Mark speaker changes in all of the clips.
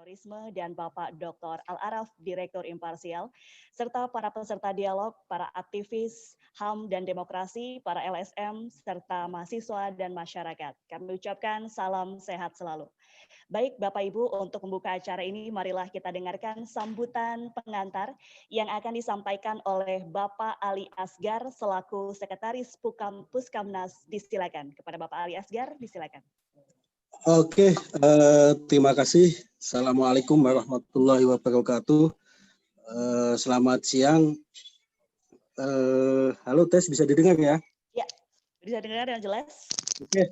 Speaker 1: Terorisme dan Bapak Dr. Al-Araf, Direktur Imparsial, serta para peserta dialog, para aktivis HAM dan demokrasi, para LSM, serta mahasiswa dan masyarakat. Kami ucapkan salam sehat selalu. Baik Bapak Ibu, untuk membuka acara ini marilah kita dengarkan sambutan pengantar yang akan disampaikan oleh Bapak Ali Asgar selaku Sekretaris Puskamnas. Disilakan. Kepada Bapak Ali Asgar, disilakan.
Speaker 2: Oke, terima kasih. Assalamualaikum warahmatullahi wabarakatuh. Selamat siang. Halo Tes, bisa didengar ya?
Speaker 1: Ya, bisa dengar yang jelas.
Speaker 2: Oke,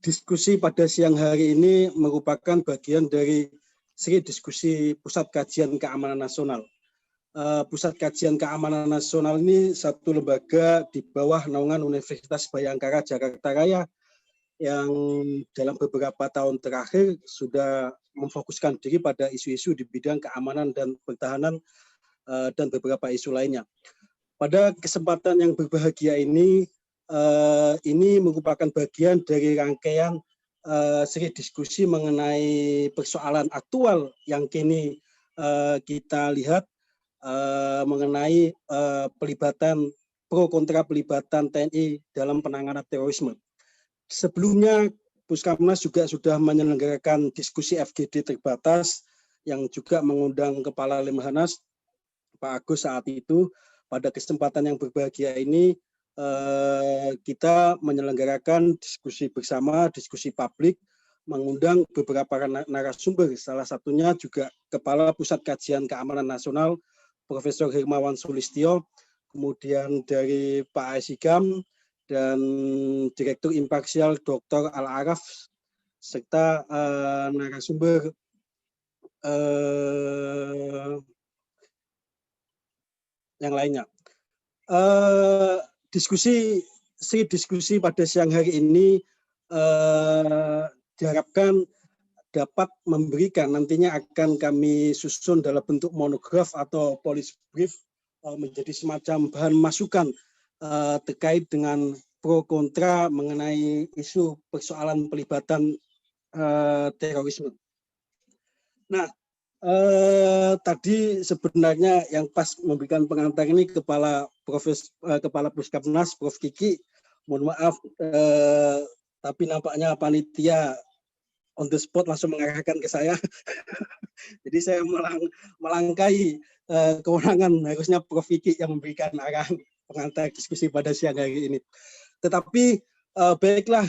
Speaker 2: diskusi pada siang hari ini merupakan bagian dari seri diskusi Pusat Kajian Keamanan Nasional. Pusat Kajian Keamanan Nasional ini satu lembaga di bawah naungan Universitas Bhayangkara Jakarta Raya yang dalam beberapa tahun terakhir sudah memfokuskan diri pada isu-isu di bidang keamanan dan pertahanan dan beberapa isu lainnya. Pada kesempatan yang berbahagia ini merupakan bagian dari rangkaian seri diskusi mengenai persoalan aktual yang kini kita lihat mengenai pelibatan pro kontra pelibatan TNI dalam penanganan terorisme. Sebelumnya, Puskamnas juga sudah menyelenggarakan diskusi FGD terbatas yang juga mengundang Kepala Lemhanas, Pak Agus saat itu. Pada kesempatan yang berbahagia ini, kita menyelenggarakan diskusi bersama, diskusi publik, mengundang beberapa narasumber, salah satunya juga Kepala Pusat Kajian Keamanan Nasional, Profesor Hermawan Sulistyo, kemudian dari Pak Aisyikam, dan Direktur Imparsial Dr. Al-Araf, serta narasumber yang lainnya. Seri diskusi pada siang hari ini diharapkan dapat memberikan, nantinya akan kami susun dalam bentuk monograf atau policy brief menjadi semacam bahan masukan terkait dengan pro kontra mengenai isu persoalan pelibatan terorisme. Nah, tadi sebenarnya yang pas memberikan pengantar ini Kepala Puskamnas, Prof. Kiki. Mohon maaf, tapi nampaknya panitia on the spot langsung mengarahkan ke saya. Jadi saya melangkahi kewenangan, harusnya Prof. Kiki yang memberikan arahan pengantar diskusi pada siang hari ini. Tetapi baiklah,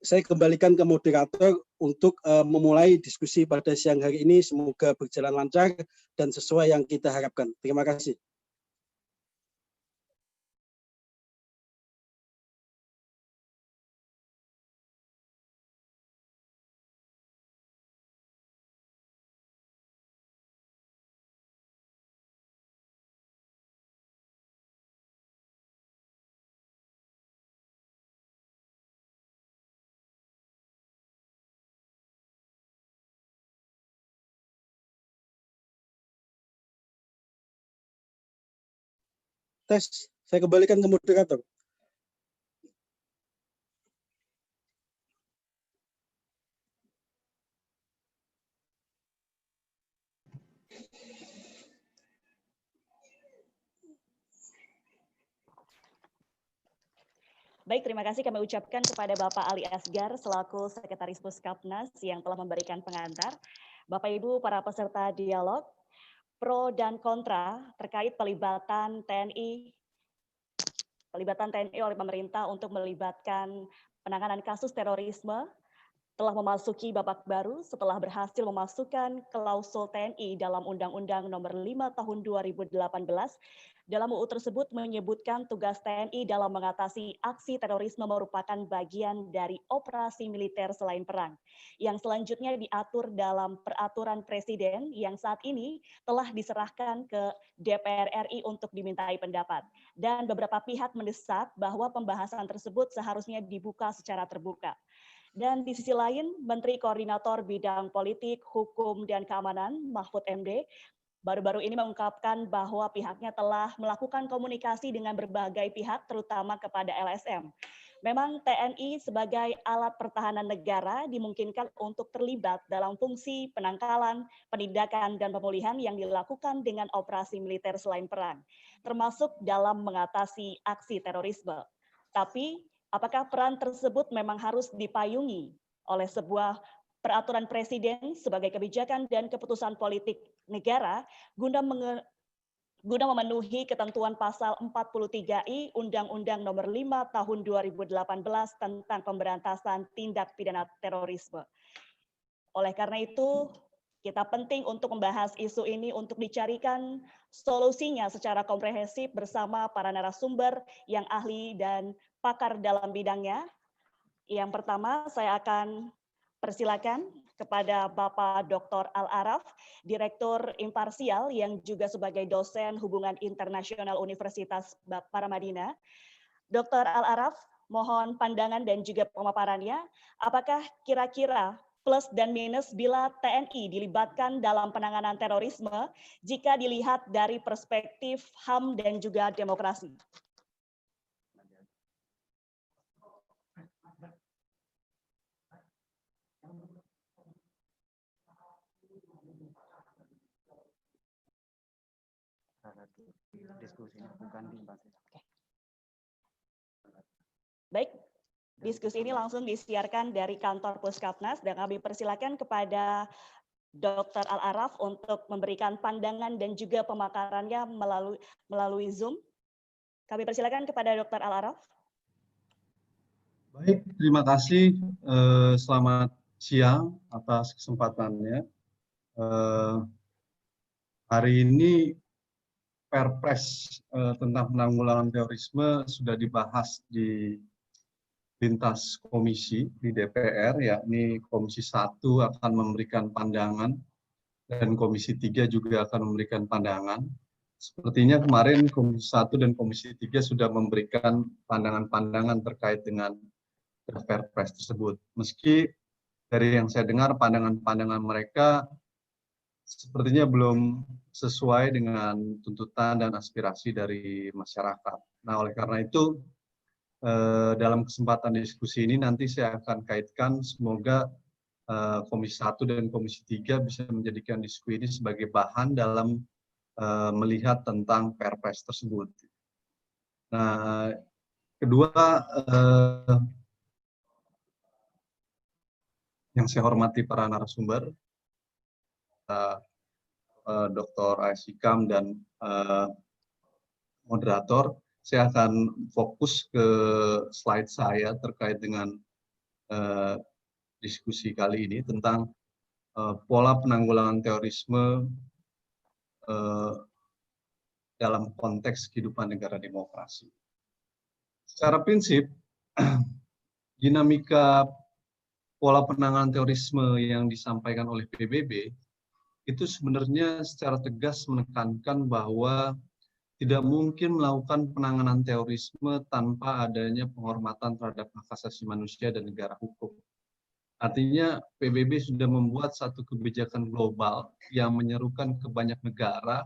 Speaker 2: saya kembalikan ke moderator untuk memulai diskusi pada siang hari ini. Semoga berjalan lancar dan sesuai yang kita harapkan. Terima kasih. Tes, saya kembalikan ke moderator.
Speaker 1: Baik, terima kasih kami ucapkan kepada Bapak Ali Asgar selaku Sekretaris Puskamnas yang telah memberikan pengantar. Bapak Ibu para peserta dialog, pro dan kontra terkait pelibatan TNI oleh pemerintah untuk melibatkan penanganan kasus terorisme telah memasuki babak baru setelah berhasil memasukkan klausul TNI dalam Undang-Undang Nomor 5 Tahun 2018. Dalam UU tersebut menyebutkan tugas TNI dalam mengatasi aksi terorisme merupakan bagian dari operasi militer selain perang, yang selanjutnya diatur dalam Peraturan Presiden yang saat ini telah diserahkan ke DPR RI untuk dimintai pendapat. Dan beberapa pihak mendesak bahwa pembahasan tersebut seharusnya dibuka secara terbuka. Dan di sisi lain, Menteri Koordinator Bidang Politik, Hukum, dan Keamanan, Mahfud MD, baru-baru ini mengungkapkan bahwa pihaknya telah melakukan komunikasi dengan berbagai pihak, terutama kepada LSM. Memang TNI sebagai alat pertahanan negara dimungkinkan untuk terlibat dalam fungsi penangkalan, penindakan, dan pemulihan yang dilakukan dengan operasi militer selain perang, termasuk dalam mengatasi aksi terorisme. Tapi, apakah peran tersebut memang harus dipayungi oleh sebuah peraturan presiden sebagai kebijakan dan keputusan politik negara guna memenuhi ketentuan pasal 43I Undang-Undang Nomor 5 Tahun 2018 tentang pemberantasan tindak pidana terorisme. Oleh karena itu, kita penting untuk membahas isu ini untuk dicarikan solusinya secara komprehensif bersama para narasumber yang ahli dan pakar dalam bidangnya. Yang pertama, saya akan persilakan kepada Bapak Dr. Al-Araf, Direktur Imparsial yang juga sebagai dosen Hubungan Internasional Universitas Paramadina. Dr. Al-Araf, mohon pandangan dan juga pemaparannya. Apakah kira-kira plus dan minus bila TNI dilibatkan dalam penanganan terorisme jika dilihat dari perspektif HAM dan juga demokrasi? Baik, diskusi ini langsung disiarkan dari kantor Puskapnas dan kami persilakan kepada Dr. Al-Araf untuk memberikan pandangan dan juga pemakarannya melalui Zoom. Kami persilakan kepada Dr. Al-Araf.
Speaker 3: Baik, terima kasih. Selamat siang atas kesempatannya. Hari ini Perpres tentang penanggulangan terorisme sudah dibahas di lintas komisi di DPR, yakni Komisi 1 akan memberikan pandangan dan Komisi 3 juga akan memberikan pandangan. Sepertinya kemarin Komisi 1 dan Komisi 3 sudah memberikan pandangan-pandangan terkait dengan Perpres tersebut. Meski dari yang saya dengar pandangan-pandangan mereka sepertinya belum sesuai dengan tuntutan dan aspirasi dari masyarakat. Nah, oleh karena itu dalam kesempatan diskusi ini nanti saya akan kaitkan, semoga Komisi 1 dan Komisi 3 bisa menjadikan diskusi ini sebagai bahan dalam melihat tentang Perpres tersebut. Nah, kedua, yang saya hormati para narasumber, Dr. Aisyikam dan moderator, saya akan fokus ke slide saya terkait dengan diskusi kali ini tentang pola penanggulangan terorisme dalam konteks kehidupan negara demokrasi. Secara prinsip, dinamika pola penanganan terorisme yang disampaikan oleh PBB itu sebenarnya secara tegas menekankan bahwa tidak mungkin melakukan penanganan terorisme tanpa adanya penghormatan terhadap hak asasi manusia dan negara hukum. Artinya PBB sudah membuat satu kebijakan global yang menyerukan ke banyak negara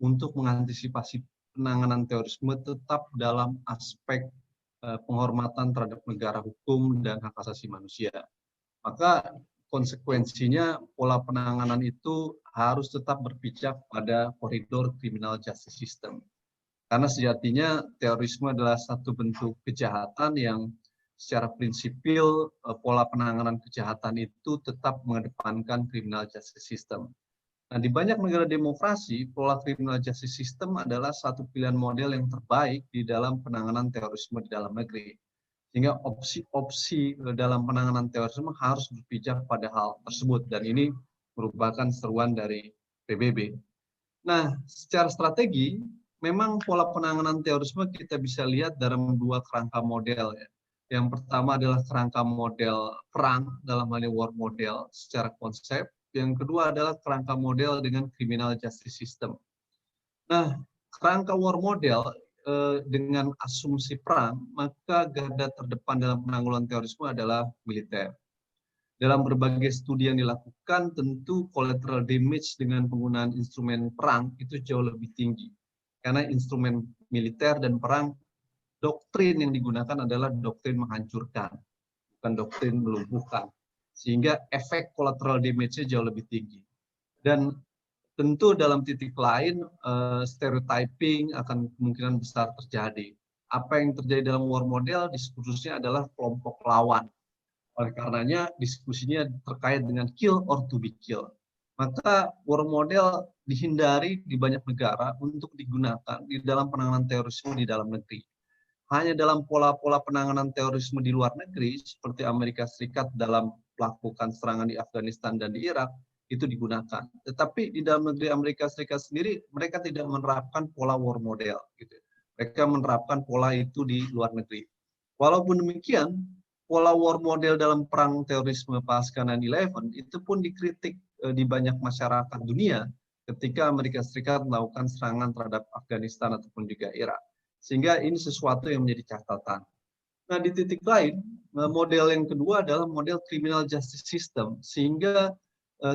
Speaker 3: untuk mengantisipasi penanganan terorisme tetap dalam aspek penghormatan terhadap negara hukum dan hak asasi manusia. Maka konsekuensinya pola penanganan itu harus tetap berpijak pada koridor criminal justice system. Karena sejatinya terorisme adalah satu bentuk kejahatan yang secara prinsipil pola penanganan kejahatan itu tetap mengedepankan criminal justice system. Nah, di banyak negara demokrasi, pola criminal justice system adalah satu pilihan model yang terbaik di dalam penanganan terorisme di dalam negeri. Sehingga opsi-opsi dalam penanganan terorisme harus berpijak pada hal tersebut. Dan ini merupakan seruan dari PBB. Nah, secara strategi, memang pola penanganan terorisme kita bisa lihat dalam dua kerangka model. Yang pertama adalah kerangka model perang, dalam hal ini war model secara konsep. Yang kedua adalah kerangka model dengan criminal justice system. Nah, kerangka war model dengan asumsi perang, maka garda terdepan dalam penanggulangan terorisme adalah militer. Dalam berbagai studi yang dilakukan, tentu collateral damage dengan penggunaan instrumen perang itu jauh lebih tinggi. Karena instrumen militer dan perang doktrin yang digunakan adalah doktrin menghancurkan, bukan doktrin melumpuhkan. Sehingga efek collateral damage-nya jauh lebih tinggi. Dan tentu dalam titik lain, stereotyping akan kemungkinan besar terjadi. Apa yang terjadi dalam war model diskursusnya adalah kelompok lawan. Oleh karenanya diskusinya terkait dengan kill or to be killed. Maka war model dihindari di banyak negara untuk digunakan di dalam penanganan terorisme di dalam negeri. Hanya dalam pola-pola penanganan terorisme di luar negeri, seperti Amerika Serikat dalam melakukan serangan di Afghanistan dan di Irak, itu digunakan. Tetapi di dalam negeri Amerika Serikat sendiri, mereka tidak menerapkan pola war model. Gitu. Mereka menerapkan pola itu di luar negeri. Walaupun demikian, pola war model dalam perang terorisme pasca 9/11 itu pun dikritik di banyak masyarakat dunia ketika Amerika Serikat melakukan serangan terhadap Afghanistan ataupun juga Irak. Sehingga ini sesuatu yang menjadi catatan. Nah, di titik lain, model yang kedua adalah model criminal justice system, sehingga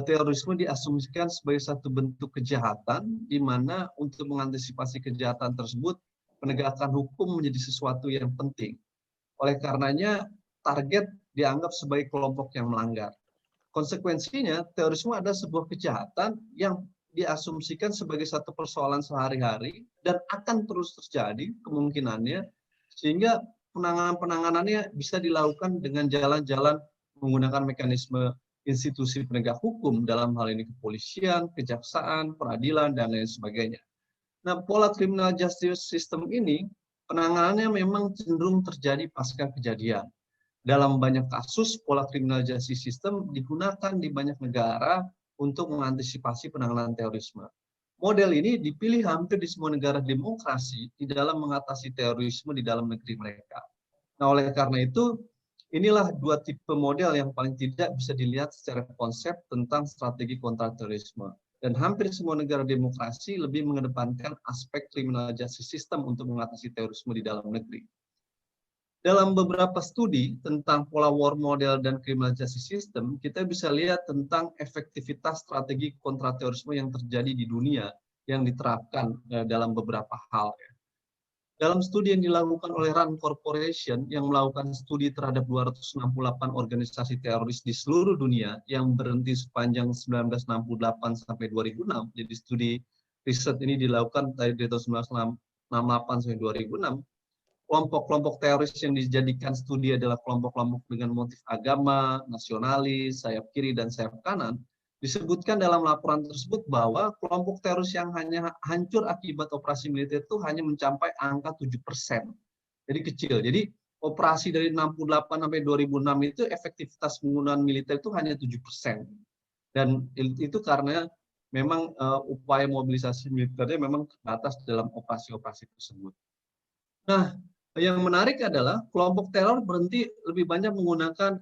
Speaker 3: terorisme diasumsikan sebagai satu bentuk kejahatan, di mana untuk mengantisipasi kejahatan tersebut, penegakan hukum menjadi sesuatu yang penting. Oleh karenanya, target dianggap sebagai kelompok yang melanggar. Konsekuensinya, terorisme adalah sebuah kejahatan yang diasumsikan sebagai satu persoalan sehari-hari dan akan terus terjadi kemungkinannya, sehingga penanganannya bisa dilakukan dengan jalan-jalan menggunakan mekanisme institusi penegak hukum, dalam hal ini kepolisian, kejaksaan, peradilan, dan lain sebagainya. Nah, pola criminal justice system ini penanganannya memang cenderung terjadi pasca kejadian. Dalam banyak kasus, pola criminal justice system digunakan di banyak negara untuk mengantisipasi penanganan terorisme. Model ini dipilih hampir di semua negara demokrasi di dalam mengatasi terorisme di dalam negeri mereka. Nah, oleh karena itu, inilah dua tipe model yang paling tidak bisa dilihat secara konsep tentang strategi kontraterorisme. Dan hampir semua negara demokrasi lebih mengedepankan aspek criminal justice system untuk mengatasi terorisme di dalam negeri. Dalam beberapa studi tentang pola war model dan criminal justice system, kita bisa lihat tentang efektivitas strategi kontraterorisme yang terjadi di dunia yang diterapkan dalam beberapa hal. Dalam studi yang dilakukan oleh RAND Corporation yang melakukan studi terhadap 268 organisasi teroris di seluruh dunia yang berhenti sepanjang 1968 sampai 2006, jadi studi riset ini dilakukan dari tahun 1968 sampai 2006, kelompok-kelompok teroris yang dijadikan studi adalah kelompok-kelompok dengan motif agama, nasionalis, sayap kiri, dan sayap kanan. Disebutkan dalam laporan tersebut bahwa kelompok teroris yang hanya hancur akibat operasi militer itu hanya mencapai angka 7%. Jadi kecil. Jadi operasi dari 68 sampai 2006 itu efektivitas penggunaan militer itu hanya 7%. Dan itu karena memang upaya mobilisasi militernya memang terbatas dalam operasi-operasi tersebut. Nah, yang menarik adalah kelompok teror berhenti lebih banyak menggunakan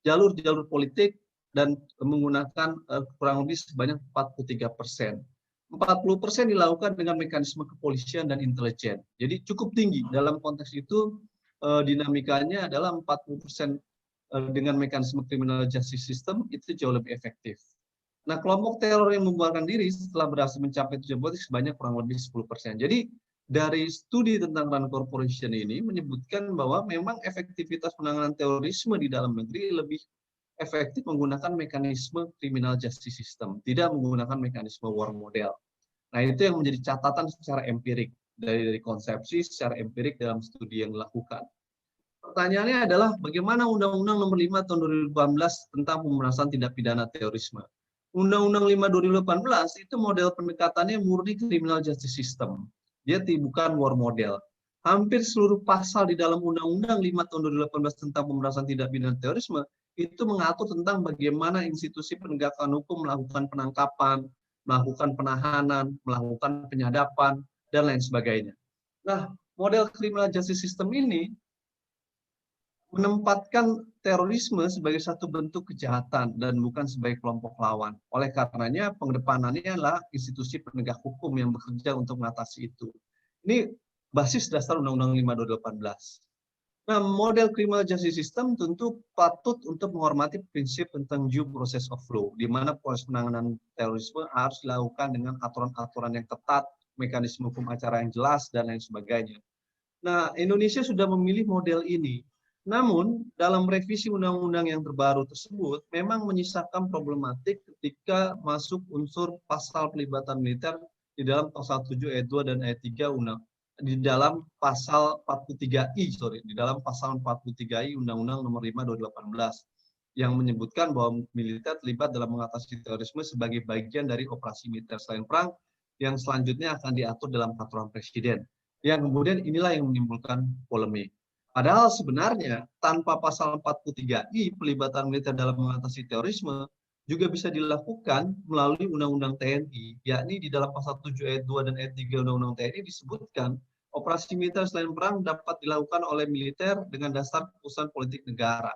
Speaker 3: jalur-jalur politik dan menggunakan kurang lebih sebanyak 43%. 40% dilakukan dengan mekanisme kepolisian dan intelijen. Jadi cukup tinggi. Dalam konteks itu dinamikanya adalah 40% dengan mekanisme criminal justice system itu jauh lebih efektif. Nah, kelompok teror yang membuarkan diri setelah berhasil mencapai tujuan politik sebanyak kurang lebih 10%. Jadi dari studi tentang RAND Corporation ini menyebutkan bahwa memang efektivitas penanganan terorisme di dalam negeri lebih efektif menggunakan mekanisme criminal justice system, tidak menggunakan mekanisme war model. Nah, itu yang menjadi catatan secara empirik dari konsepsi secara empirik dalam studi yang dilakukan. Pertanyaannya adalah bagaimana Undang-Undang Nomor 5 Tahun 2018 tentang pemberantasan tindak pidana terorisme. Undang-Undang 5 2018 itu model pendekatannya murni criminal justice system. Dia bukan war model. Hampir seluruh pasal di dalam Undang-Undang 5 Tahun 2018 tentang pemberantasan tindak pidana terorisme itu mengatur tentang bagaimana institusi penegakan hukum melakukan penangkapan, melakukan penahanan, melakukan penyadapan, dan lain sebagainya. Nah, model criminal justice system ini menempatkan terorisme sebagai satu bentuk kejahatan dan bukan sebagai kelompok lawan. Oleh karenanya, pengedepanannya adalah institusi penegak hukum yang bekerja untuk mengatasi itu. Ini basis dasar Undang-Undang 5 2018. Nah, model criminal justice system tentu patut untuk menghormati prinsip tentang due process of law, di mana proses penanganan terorisme harus dilakukan dengan aturan-aturan yang ketat, mekanisme hukum acara yang jelas, dan lain sebagainya. Nah, Indonesia sudah memilih model ini. Namun, dalam revisi undang-undang yang terbaru tersebut, memang menyisakan problematik ketika masuk unsur pasal pelibatan militer di dalam pasal 7 ayat 2 dan ayat 3 di dalam pasal 43I, di dalam pasal 43I Undang-Undang Nomor 5 2018 yang menyebutkan bahwa militer terlibat dalam mengatasi terorisme sebagai bagian dari operasi militer selain perang yang selanjutnya akan diatur dalam peraturan presiden. Yang kemudian inilah yang menimbulkan polemik. Padahal sebenarnya tanpa pasal 43I pelibatan militer dalam mengatasi terorisme juga bisa dilakukan melalui Undang-Undang TNI, yakni di dalam pasal 7 ayat 2 dan ayat 3 Undang-Undang TNI disebutkan operasi militer selain perang dapat dilakukan oleh militer dengan dasar keputusan politik negara.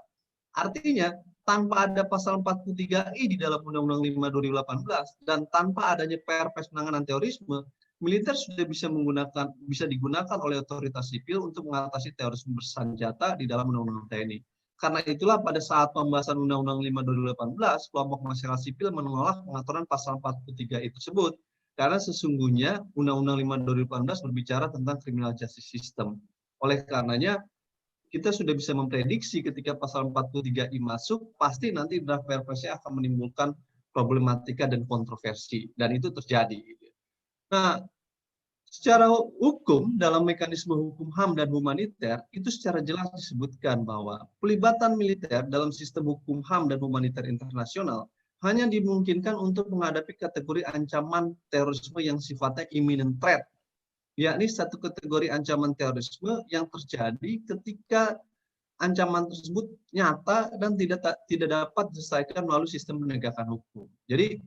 Speaker 3: Artinya, tanpa ada pasal 43I di dalam Undang-Undang 5 2018 dan tanpa adanya Perpres penanganan terorisme, militer sudah bisa digunakan oleh otoritas sipil untuk mengatasi terorisme bersenjata di dalam Undang-Undang TNI. Karena itulah pada saat pembahasan Undang-Undang 5 2018, kelompok masyarakat sipil menolak pengaturan pasal 43I tersebut. Karena sesungguhnya Undang-Undang 5 2018 berbicara tentang criminal justice system. Oleh karenanya, kita sudah bisa memprediksi ketika pasal 43I masuk, pasti nanti draft Perpresnya akan menimbulkan problematika dan kontroversi. Dan itu terjadi. Nah, secara hukum, dalam mekanisme hukum HAM dan humaniter, itu secara jelas disebutkan bahwa pelibatan militer dalam sistem hukum HAM dan humaniter internasional hanya dimungkinkan untuk menghadapi kategori ancaman terorisme yang sifatnya imminent threat, yakni satu kategori ancaman terorisme yang terjadi ketika ancaman tersebut nyata dan tidak dapat diselesaikan melalui sistem penegakan hukum. Jadi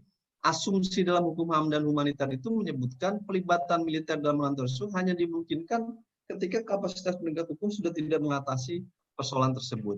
Speaker 3: asumsi dalam hukum HAM dan humaniter itu menyebutkan pelibatan militer dalam melawan terorisme hanya dimungkinkan ketika kapasitas penegak hukum sudah tidak mengatasi persoalan tersebut.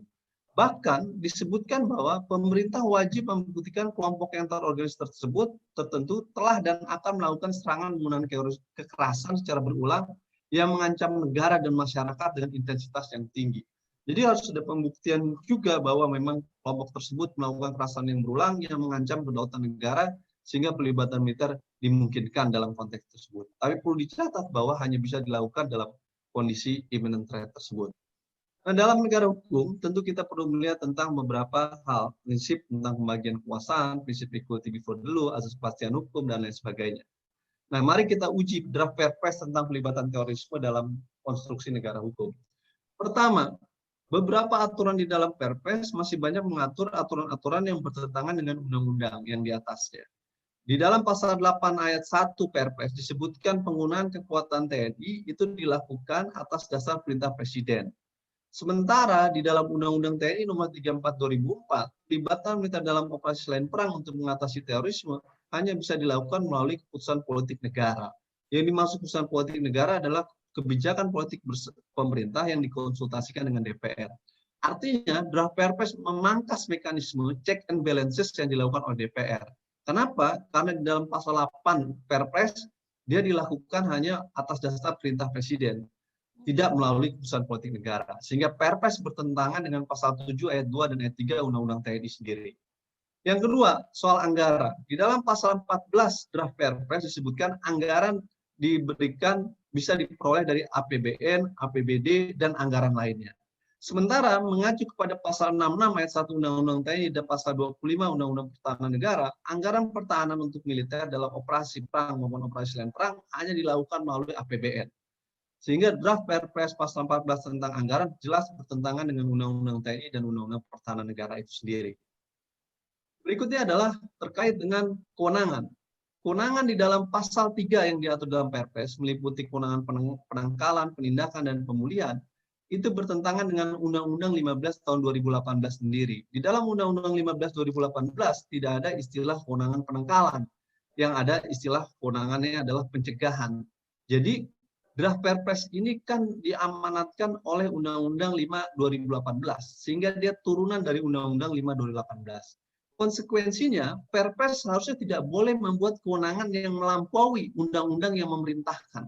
Speaker 3: Bahkan disebutkan bahwa pemerintah wajib membuktikan kelompok yang terorganisir tersebut tertentu telah dan akan melakukan serangan menggunakan kekerasan secara berulang yang mengancam negara dan masyarakat dengan intensitas yang tinggi. Jadi harus ada pembuktian juga bahwa memang kelompok tersebut melakukan kekerasan yang berulang yang mengancam kedaulatan negara sehingga pelibatan militer dimungkinkan dalam konteks tersebut. Tapi perlu dicatat bahwa hanya bisa dilakukan dalam kondisi imminent threat tersebut. Nah, dalam negara hukum, tentu kita perlu melihat tentang beberapa hal, prinsip tentang pembagian kekuasaan, prinsip equality before the law, asas kepastian hukum, dan lain sebagainya. Nah, mari kita uji draft Perpres tentang pelibatan terorisme dalam konstruksi negara hukum. Pertama, beberapa aturan di dalam Perpres masih banyak mengatur aturan-aturan yang bertentangan dengan undang-undang yang di atasnya. Di dalam pasal 8 ayat 1 Perpres disebutkan penggunaan kekuatan TNI itu dilakukan atas dasar perintah Presiden. Sementara di dalam Undang-Undang TNI Nomor 34 2004, pelibatan militer dalam operasi selain perang untuk mengatasi terorisme hanya bisa dilakukan melalui keputusan politik negara. Yang dimaksud keputusan politik negara adalah kebijakan politik pemerintah yang dikonsultasikan dengan DPR. Artinya, draft Perpres memangkas mekanisme check and balances yang dilakukan oleh DPR. Kenapa? Karena di dalam pasal 8 Perpres, dia dilakukan hanya atas dasar perintah Presiden, tidak melalui keputusan politik negara. Sehingga Perpres bertentangan dengan pasal 7 ayat 2 dan ayat 3 Undang-Undang TNI sendiri. Yang kedua, soal anggaran. Di dalam pasal 14 draft Perpres disebutkan anggaran diberikan bisa diperoleh dari APBN, APBD, dan anggaran lainnya. Sementara mengacu kepada pasal 66 ayat 1 Undang-Undang TNI dan pasal 25 Undang-Undang Pertahanan Negara, anggaran pertahanan untuk militer dalam operasi perang maupun operasi selain perang hanya dilakukan melalui APBN. Sehingga draft Perpres pasal 14 tentang anggaran jelas bertentangan dengan Undang-Undang TNI dan Undang-Undang Pertahanan Negara itu sendiri. Berikutnya adalah terkait dengan kewenangan. Kewenangan di dalam pasal 3 yang diatur dalam Perpres meliputi kewenangan penangkalan, penindakan, dan pemulihan itu bertentangan dengan Undang-Undang 15 tahun 2018 sendiri. Di dalam Undang-Undang 15 2018 tidak ada istilah kewenangan penangkalan. Yang ada istilah kewenangannya adalah pencegahan. Jadi draft Perpres ini kan diamanatkan oleh Undang-Undang 5 2018, sehingga dia turunan dari Undang-Undang 5 2018. Konsekuensinya, Perpres harusnya tidak boleh membuat kewenangan yang melampaui undang-undang yang memerintahkan.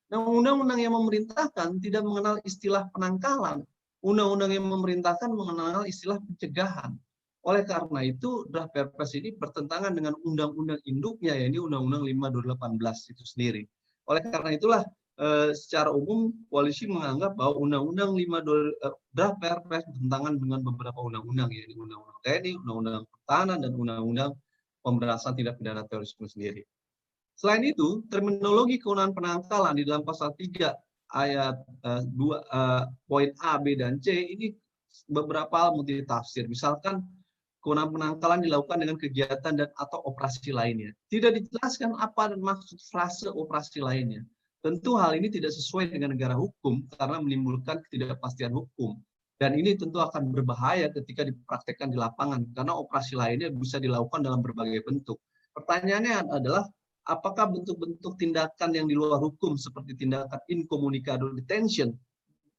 Speaker 3: Nah, undang-undang yang memerintahkan tidak mengenal istilah penangkalan. Undang-undang yang memerintahkan mengenal istilah pencegahan. Oleh karena itu, draft Perpres ini bertentangan dengan undang-undang induknya, yaitu Undang-Undang 5 2018 itu sendiri. Oleh karena itulah, secara umum polisi menganggap bahwa Undang-Undang 5 draft Perpres bertentangan dengan beberapa undang-undang, yaitu Undang-Undang TNI, Undang-Undang Pertahanan, dan Undang-Undang Pemberantasan Tindak Pidana Terorisme sendiri. Selain itu, terminologi kewenangan penangkalan di dalam pasal 3 ayat 2 poin A, B, dan C ini beberapa hal multitafsir. Misalkan kewenangan penangkalan dilakukan dengan kegiatan dan atau operasi lainnya. Tidak dijelaskan apa dan maksud frase operasi lainnya. Tentu hal ini tidak sesuai dengan negara hukum karena menimbulkan ketidakpastian hukum. Dan ini tentu akan berbahaya ketika dipraktekkan di lapangan karena operasi lainnya bisa dilakukan dalam berbagai bentuk. Pertanyaannya adalah apakah bentuk-bentuk tindakan yang di luar hukum seperti tindakan incommunicado detention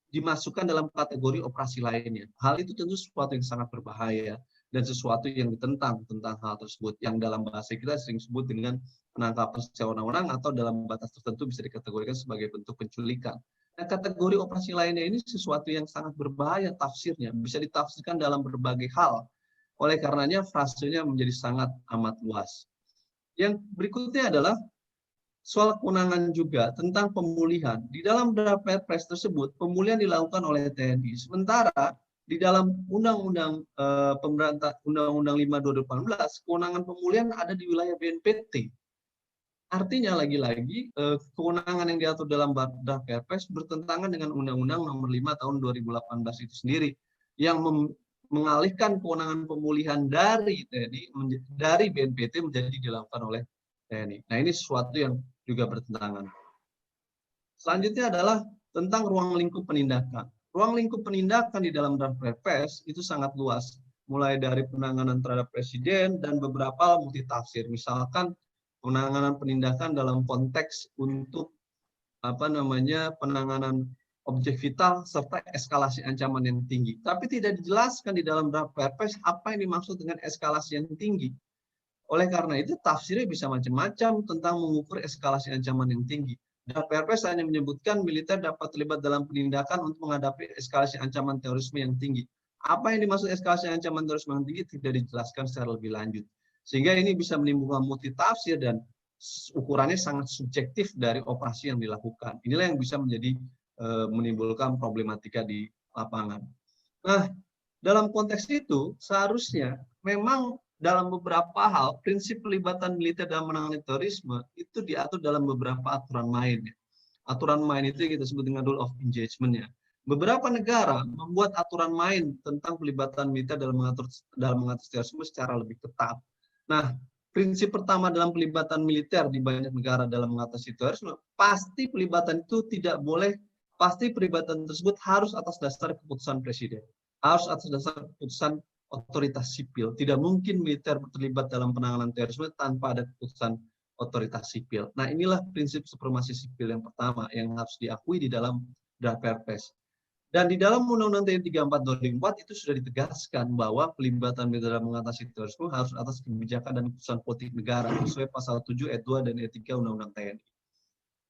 Speaker 3: dimasukkan dalam kategori operasi lainnya. Hal itu tentu sesuatu yang sangat berbahaya dan sesuatu yang ditentang tentang hal tersebut yang dalam bahasa kita sering sebut dengan penangkapan sewenang-wenang atau dalam batas tertentu bisa dikategorikan sebagai bentuk penculikan. Nah, kategori operasi lainnya ini sesuatu yang sangat berbahaya tafsirnya, bisa ditafsirkan dalam berbagai hal. Oleh karenanya frasenya menjadi sangat amat luas. Yang berikutnya adalah soal kewenangan juga tentang pemulihan. Di dalam draft Perpres tersebut, pemulihan dilakukan oleh TNI. Sementara di dalam Undang-Undang Undang-Undang 5/2018, kewenangan pemulihan ada di wilayah BNPT. Artinya lagi-lagi kewenangan yang diatur dalam draft Perpres bertentangan dengan Undang-Undang Nomor 5 Tahun 2018 itu sendiri yang mengalihkan kewenangan pemulihan dari TNI dari BNPT menjadi dilakukan oleh TNI. Nah, ini sesuatu yang juga bertentangan. Selanjutnya adalah tentang ruang lingkup penindakan. Ruang lingkup penindakan di dalam draft Perpres itu sangat luas, mulai dari penanganan terhadap presiden dan beberapa multitafsir. Misalkan penanganan penindakan dalam konteks untuk penanganan objek vital serta eskalasi ancaman yang tinggi. Tapi tidak dijelaskan di dalam draft Perpres apa yang dimaksud dengan eskalasi yang tinggi. Oleh karena itu tafsirnya bisa macam-macam tentang mengukur eskalasi ancaman yang tinggi. Draft Perpres hanya menyebutkan militer dapat terlibat dalam penindakan untuk menghadapi eskalasi ancaman terorisme yang tinggi. Apa yang dimaksud eskalasi ancaman terorisme yang tinggi tidak dijelaskan secara lebih lanjut. Sehingga ini bisa menimbulkan multitafsir dan ukurannya sangat subjektif dari operasi yang dilakukan. Inilah yang bisa menjadi menimbulkan problematika di lapangan. Nah, dalam konteks itu seharusnya memang dalam beberapa hal prinsip pelibatan militer dalam menangani terorisme itu diatur dalam beberapa aturan main. Aturan main itu kita sebut dengan rule of engagement-nya. Beberapa negara membuat aturan main tentang pelibatan militer dalam mengatur terorisme secara lebih ketat. Nah, prinsip pertama dalam pelibatan militer di banyak negara dalam mengatasi terorisme, pasti pelibatan tersebut harus atas dasar keputusan presiden. Harus atas dasar keputusan otoritas sipil. Tidak mungkin militer terlibat dalam penanganan terorisme tanpa ada keputusan otoritas sipil. Nah, inilah prinsip supremasi sipil yang pertama yang harus diakui di dalam draft Perpres. Dan di dalam Undang-Undang TNI 34/2004 itu sudah ditegaskan bahwa pelibatan militer dalam mengatasi terorisme harus atas kebijakan dan keputusan politik negara sesuai pasal 7 ayat 2 dan ayat 3 Undang-Undang TNI.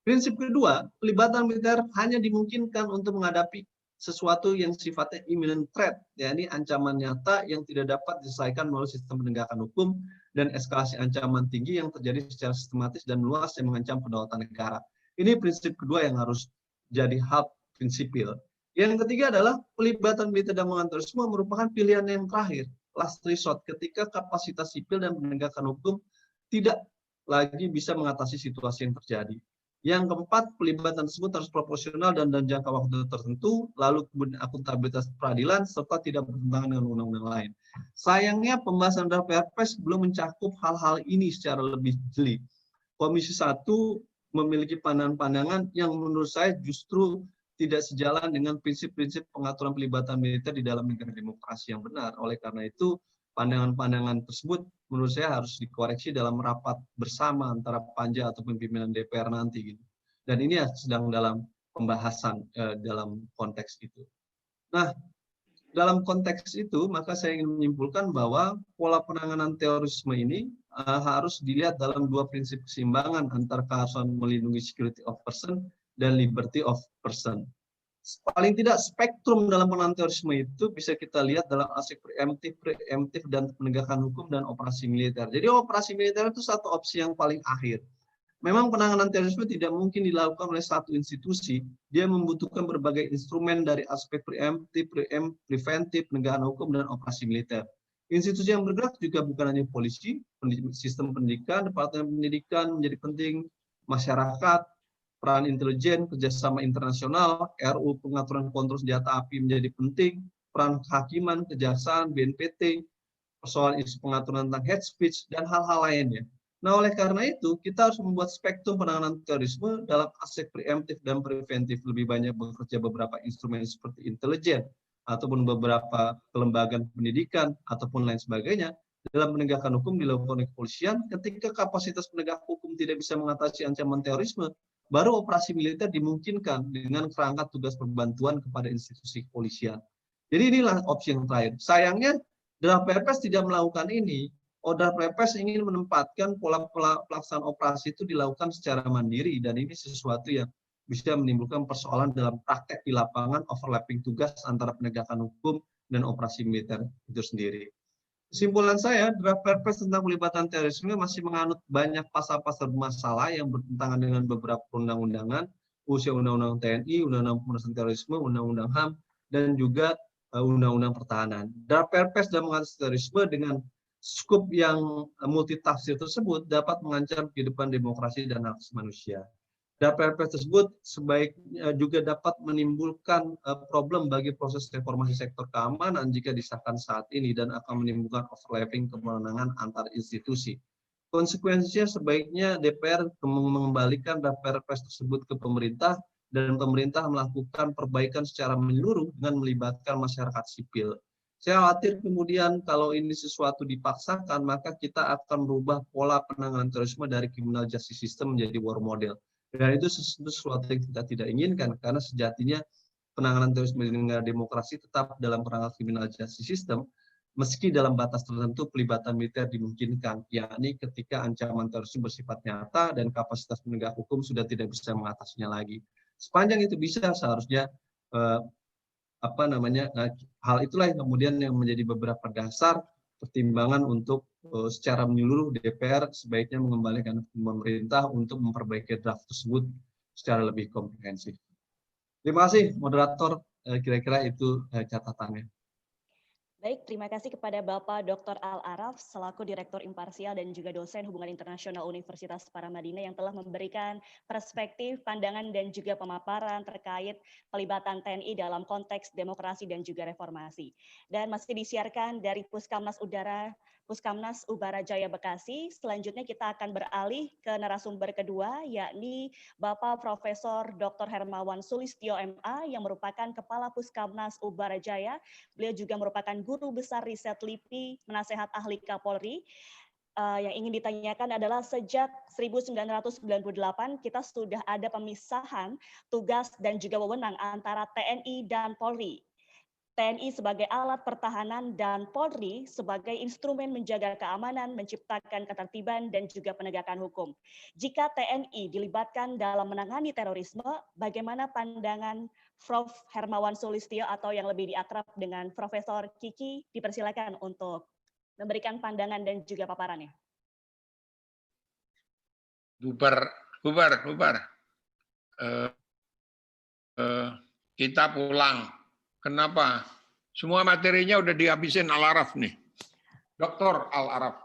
Speaker 3: Prinsip kedua, pelibatan militer hanya dimungkinkan untuk menghadapi sesuatu yang sifatnya imminent threat, yakni ancaman nyata yang tidak dapat diselesaikan melalui sistem penegakan hukum dan eskalasi ancaman tinggi yang terjadi secara sistematis dan luas yang mengancam kedaulatan negara. Ini prinsip kedua yang harus jadi hal prinsipil. Yang ketiga adalah pelibatan militer dalam menangani terorisme merupakan pilihan yang terakhir, last resort, ketika kapasitas sipil dan penegakan hukum tidak lagi bisa mengatasi situasi yang terjadi. Yang keempat, pelibatan tersebut harus proporsional dan jangka waktu tertentu, lalu kemudian akuntabilitas peradilan, serta tidak bertentangan dengan undang-undang lain. Sayangnya pembahasan draft Perpres belum mencakup hal-hal ini secara lebih jeli. Komisi 1 memiliki pandangan-pandangan yang menurut saya justru tidak sejalan dengan prinsip-prinsip pengaturan pelibatan militer di dalam negara demokrasi yang benar. Oleh karena itu, pandangan-pandangan tersebut menurut saya harus dikoreksi dalam rapat bersama antara Panja atau pimpinan DPR nanti. Gitu. Dan ini sedang dalam pembahasan dalam konteks itu. Nah, dalam konteks itu, maka saya ingin menyimpulkan bahwa pola penanganan terorisme ini harus dilihat dalam dua prinsip keseimbangan antara keharusan melindungi security of person dan liberty of person. Paling tidak spektrum dalam penanganan terorisme itu bisa kita lihat dalam aspek preemptif dan penegakan hukum dan operasi militer. Jadi operasi militer itu satu opsi yang paling akhir. memang penanganan terorisme tidak mungkin dilakukan oleh satu institusi. Dia membutuhkan berbagai instrumen dari aspek preemptif, preventif, penegakan hukum, dan operasi militer. Institusi yang bergerak juga bukan hanya polisi, sistem pendidikan, departemen pendidikan menjadi penting, masyarakat, peran intelijen, kerjasama internasional, RU pengaturan kontrol senjata api menjadi penting, peran kehakiman, kejaksaan, BNPT, persoalan isu pengaturan tentang hate speech, dan hal-hal lainnya. Nah, oleh karena itu, kita harus membuat spektrum penanganan terorisme dalam aspek preemptif dan preventif. Lebih banyak bekerja beberapa instrumen seperti intelijen, ataupun beberapa kelembagaan pendidikan, ataupun lain sebagainya. Dalam penegakan hukum dilakukan oleh kepolisian, ketika kapasitas penegak hukum tidak bisa mengatasi ancaman terorisme, baru operasi militer dimungkinkan dengan kerangka tugas perbantuan kepada institusi kepolisian. Jadi inilah opsi yang terakhir. Sayangnya, draft Perpres tidak melakukan ini. Draft Perpres ingin menempatkan pola pelaksanaan operasi itu dilakukan secara mandiri, dan ini sesuatu yang bisa menimbulkan persoalan dalam praktek di lapangan, overlapping tugas antara penegakan hukum dan operasi militer itu sendiri. Kesimpulan saya, draft Perpres tentang pelibatan terorisme masih menganut banyak pasal-pasal bermasalah yang bertentangan dengan beberapa undang-undangan, khususnya Undang-Undang TNI, Undang-Undang Pemberantasan Terorisme, Undang-Undang HAM, dan juga Undang-Undang Pertahanan. Draft Perpres dalam mengatasi terorisme dengan skup yang multitafsir tersebut dapat mengancam kehidupan demokrasi dan hak asasi manusia. Draft Perpres tersebut sebaiknya juga dapat menimbulkan problem bagi proses reformasi sektor keamanan jika disahkan saat ini, dan akan menimbulkan overlapping kewenangan antar institusi. Konsekuensinya sebaiknya DPR mengembalikan draft Perpres tersebut ke pemerintah, dan pemerintah melakukan perbaikan secara menyeluruh dengan melibatkan masyarakat sipil. Saya khawatir kemudian kalau ini sesuatu dipaksakan, maka kita akan merubah pola penanganan terorisme dari criminal justice system menjadi war model. Dan itu sesuatu yang kita tidak inginkan, karena sejatinya penanganan terorisme di negara demokrasi tetap dalam kerangka criminal justice system, meski dalam batas tertentu pelibatan militer dimungkinkan, yakni ketika ancaman terorisme bersifat nyata dan kapasitas penegak hukum sudah tidak bisa mengatasinya lagi. Sepanjang itu bisa, seharusnya hal itulah yang kemudian yang menjadi beberapa dasar pertimbangan untuk secara menyeluruh DPR sebaiknya mengembalikan pemerintah untuk memperbaiki draft tersebut secara lebih komprehensif. Terima kasih, moderator. Kira-kira itu catatannya.
Speaker 1: Baik, terima kasih kepada Bapak Dr. Al-Araf selaku Direktur Imparsial dan juga dosen Hubungan Internasional Universitas Paramadina yang telah memberikan perspektif, pandangan, dan juga pemaparan terkait pelibatan TNI dalam konteks demokrasi dan juga reformasi. Dan masih disiarkan dari Puskamnas Ubara Jaya Bekasi. Selanjutnya kita akan beralih ke narasumber kedua, yakni Bapak Profesor Dr. Hermawan Sulistyo MA yang merupakan Kepala Puskamnas Ubara Jaya. Beliau juga merupakan Guru Besar Riset LIPI, Penasehat Ahli Kapolri. Yang ingin ditanyakan adalah sejak 1998 kita sudah ada pemisahan tugas dan juga wewenang antara TNI dan Polri. TNI sebagai alat pertahanan dan Polri sebagai instrumen menjaga keamanan, menciptakan ketertiban, dan juga penegakan hukum. Jika TNI dilibatkan dalam menangani terorisme, bagaimana pandangan Prof. Hermawan Sulistyo atau yang lebih diakrab dengan Profesor Kiki? Dipersilakan untuk memberikan pandangan dan juga paparannya.
Speaker 4: Bubar. Kita pulang. Kenapa? Semua materinya udah dihabisin Al-Araf nih. Dr. Al-Araf.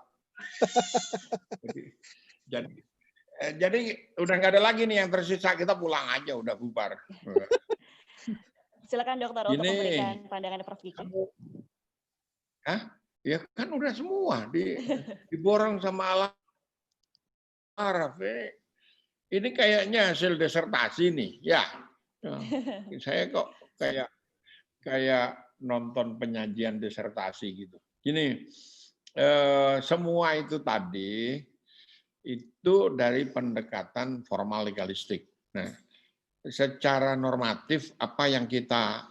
Speaker 4: Jadi udah nggak ada lagi nih yang tersisa, kita pulang aja, udah bubar.
Speaker 1: Silakan dokter untuk memberikan pandangan Prof. Kiki.
Speaker 4: Ya kan udah semua diborong sama Al-Araf. Ini kayaknya hasil disertasi nih, ya. Saya kok kayak nonton penyajian disertasi gitu. Gini, semua itu tadi itu dari pendekatan formal legalistik. Nah, secara normatif apa yang kita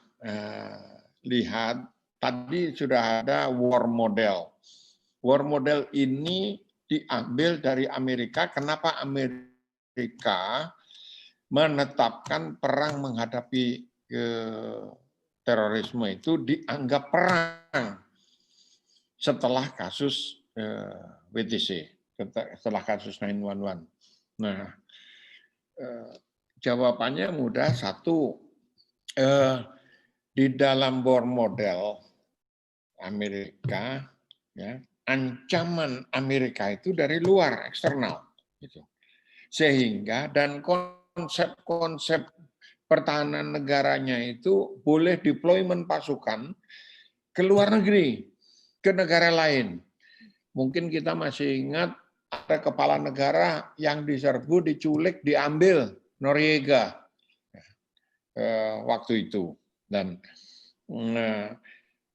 Speaker 4: lihat tadi sudah ada war model. War model ini diambil dari Amerika. Kenapa Amerika menetapkan perang menghadapi terorisme itu dianggap perang setelah kasus WTC, setelah kasus 911. Nah, jawabannya mudah. Satu, di dalam bor model Amerika, ya, ancaman Amerika itu dari luar, eksternal, gitu. Sehingga dan konsep-konsep pertahanan negaranya itu boleh deployment pasukan ke luar negeri, ke negara lain. Mungkin kita masih ingat ada kepala negara yang diserbu, diculik, diambil Noriega waktu itu. Dan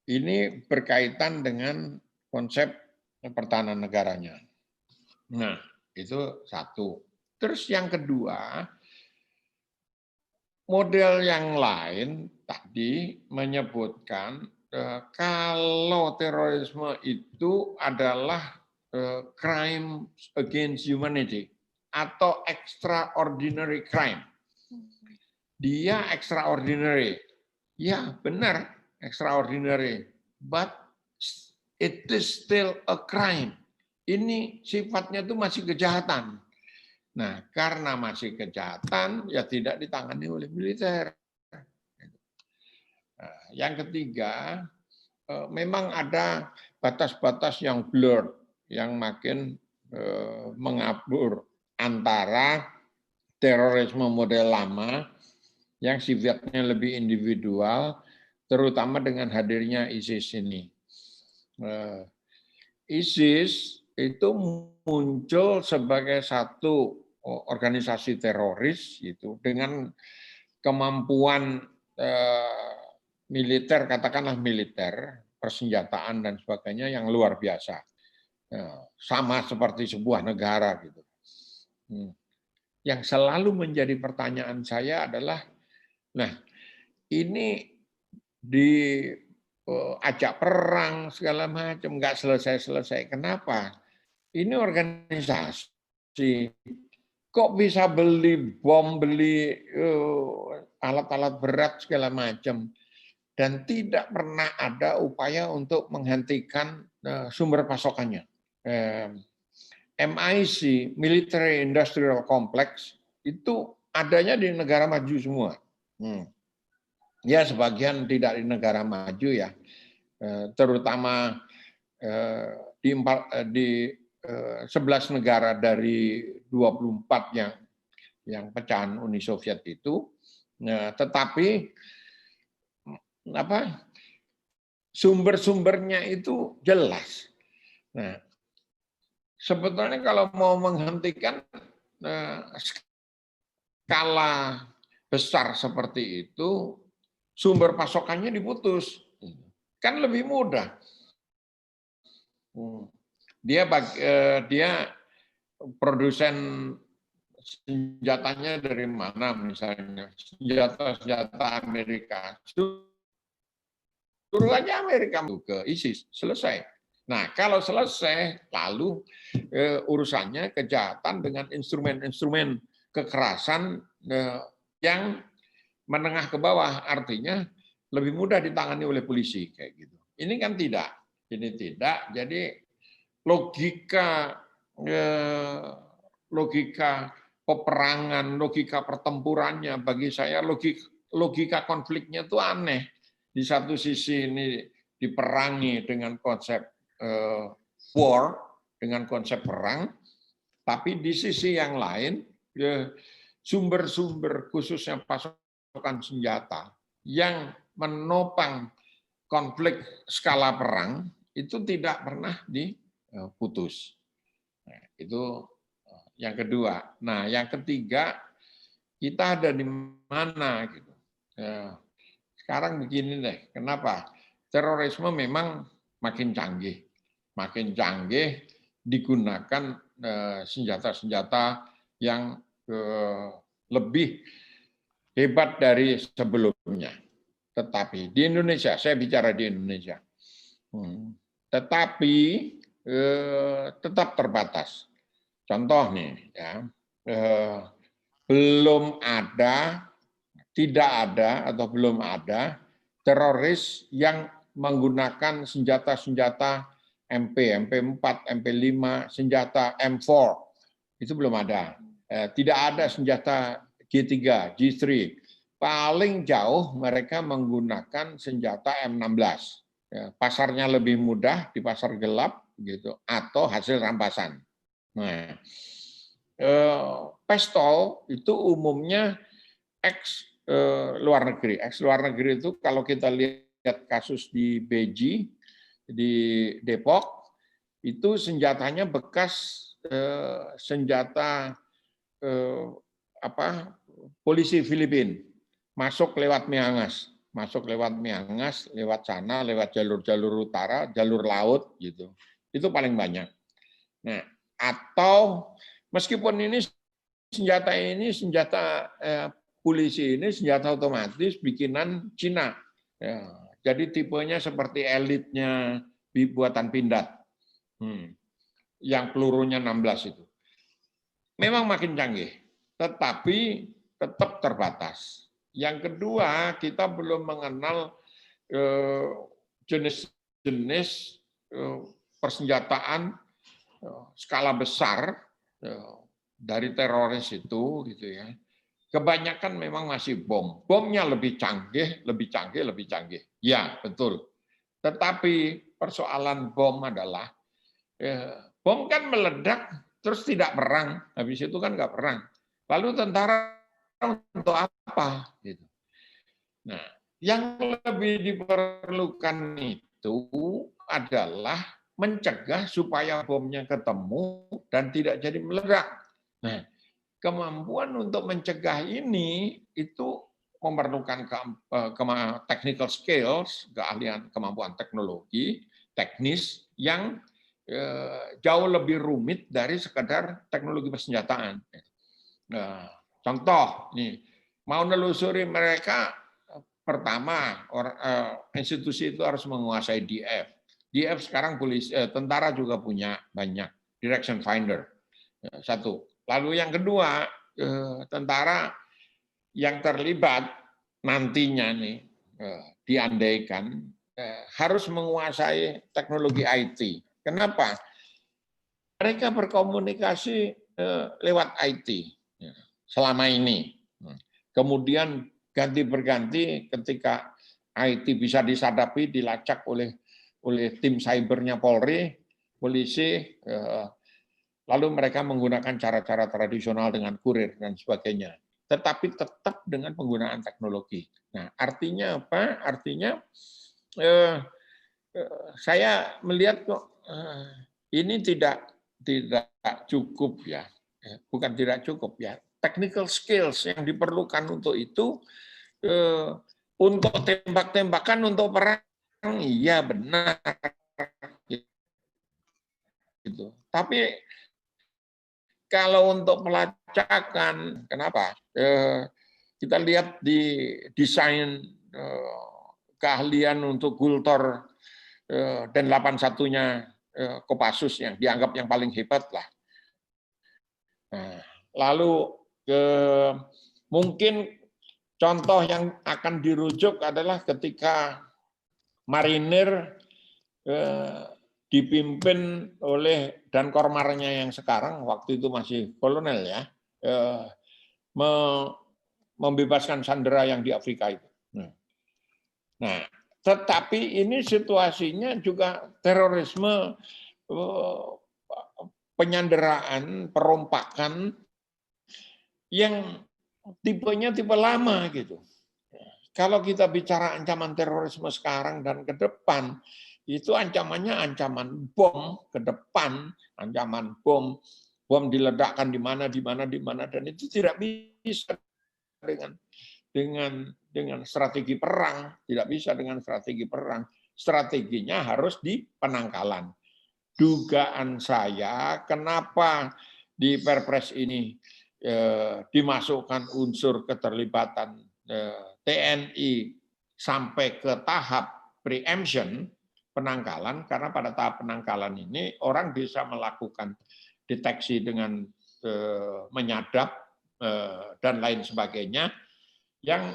Speaker 4: ini berkaitan dengan konsep pertahanan negaranya. Nah, itu satu. Terus yang kedua, model yang lain tadi menyebutkan kalau terorisme itu adalah crime against humanity atau extraordinary crime. Dia extraordinary. Ya, benar, extraordinary. But it is still a crime. Ini sifatnya itu masih kejahatan. Nah, karena masih kejahatan, ya tidak ditangani oleh militer. Nah, yang ketiga, memang ada batas-batas yang blur, yang makin mengabur antara terorisme model lama yang sifatnya lebih individual, terutama dengan hadirnya ISIS ini. ISIS itu muncul sebagai satu organisasi teroris gitu dengan kemampuan militer, katakanlah militer, persenjataan dan sebagainya yang luar biasa, sama seperti sebuah negara gitu. Yang selalu menjadi pertanyaan saya adalah, nah ini diajak perang segala macam nggak selesai-selesai. Kenapa? Ini organisasi kok bisa beli bom, beli alat-alat berat segala macam, dan tidak pernah ada upaya untuk menghentikan sumber pasokannya. MIC, Military Industrial Complex, itu adanya di negara maju semua. Ya, sebagian tidak di negara maju ya, terutama di 11 negara dari 24 yang pecahan Uni Soviet itu, tetapi sumber-sumbernya itu jelas. Nah, sebetulnya kalau mau menghentikan skala besar seperti itu, sumber pasokannya diputus, kan lebih mudah. Dia produsen senjatanya dari mana, misalnya senjata Amerika, suruh aja Amerika ke ISIS, selesai. Nah, kalau selesai, lalu urusannya kejahatan dengan instrumen-instrumen kekerasan yang menengah ke bawah, artinya lebih mudah ditangani oleh polisi kayak gitu. Ini kan tidak, ini tidak. Jadi logika peperangan, logika pertempurannya bagi saya logika konfliknya itu aneh. Di satu sisi ini diperangi dengan konsep war, dengan konsep perang, tapi di sisi yang lain sumber-sumber khususnya pasokan senjata yang menopang konflik skala perang itu tidak pernah diputus. Nah, itu yang kedua. Nah, yang ketiga, kita ada di mana gitu. Sekarang begini deh, kenapa? Terorisme memang makin canggih digunakan senjata-senjata yang lebih hebat dari sebelumnya. Tetapi di Indonesia, saya bicara di Indonesia, tetapi tetap terbatas. Contoh nih, ya, tidak ada atau belum ada teroris yang menggunakan senjata-senjata MP4, MP5, senjata M4. Itu belum ada. Tidak ada senjata G3, G3. Paling jauh mereka menggunakan senjata M16. Pasarnya lebih mudah di pasar gelap gitu, atau hasil rampasan. Nah, pistol itu umumnya ex luar negeri. Ex luar negeri itu kalau kita lihat kasus di Beji, di Depok, itu senjatanya bekas senjata polisi Filipina, masuk lewat Miangas. Lewat sana, lewat jalur-jalur utara, jalur laut gitu. Itu paling banyak. Nah, atau meskipun ini senjata polisi ini senjata otomatis bikinan Cina. Ya, jadi tipenya seperti elitnya buatan Pindad. Yang pelurunya 16 itu. Memang makin canggih, tetapi tetap terbatas. Yang kedua, kita belum mengenal jenis-jenis persenjataan skala besar dari teroris itu, gitu ya. Kebanyakan memang masih bom. Bomnya lebih canggih. Ya, betul. Tetapi persoalan bom adalah bom kan meledak terus tidak perang, habis itu kan nggak perang. Lalu tentara untuk apa? Gitu. Nah, yang lebih diperlukan itu adalah mencegah supaya bomnya ketemu dan tidak jadi meledak. Nah, kemampuan untuk mencegah ini itu memerlukan technical skills, keahlian, kemampuan teknologi, teknis yang jauh lebih rumit dari sekedar teknologi persenjataan. Nah, contoh nih, mau nelusuri mereka, pertama institusi itu harus menguasai DF. DF sekarang polisi, tentara juga punya banyak direction finder. Satu. Lalu yang kedua, tentara yang terlibat nantinya nih diandaikan harus menguasai teknologi IT. Kenapa? Mereka berkomunikasi lewat IT selama ini. Kemudian ganti berganti ketika IT bisa disadapi, dilacak oleh tim cybernya Polri, polisi, lalu mereka menggunakan cara-cara tradisional dengan kurir dan sebagainya. Tetapi tetap dengan penggunaan teknologi. Nah, artinya apa? Artinya saya melihat kok ini tidak cukup ya, bukan tidak cukup ya. Technical skills yang diperlukan untuk itu, untuk tembak-tembakan, untuk perang, iya benar. Gitu. Tapi kalau untuk pelacakan, kenapa? Kita lihat di desain keahlian untuk Gultor dan 81-nya Kopassus yang dianggap yang paling hebat lah. Nah, lalu mungkin contoh yang akan dirujuk adalah ketika marinir dipimpin oleh dan kormarnya yang sekarang, waktu itu masih kolonel ya, membebaskan sandera yang di Afrika itu. Nah, tetapi ini situasinya juga terorisme, penyanderaan, perompakan yang tipenya tipe lama gitu. Kalau kita bicara ancaman terorisme sekarang dan ke depan, itu ancamannya ancaman bom ke depan, ancaman bom diledakkan di mana, dan itu tidak bisa dengan strategi perang, tidak bisa dengan strategi perang. Strateginya harus di penangkalan. Dugaan saya, kenapa di Perpres ini dimasukkan unsur keterlibatan TNI sampai ke tahap preemption, penangkalan, karena pada tahap penangkalan ini orang bisa melakukan deteksi dengan menyadap dan lain sebagainya, yang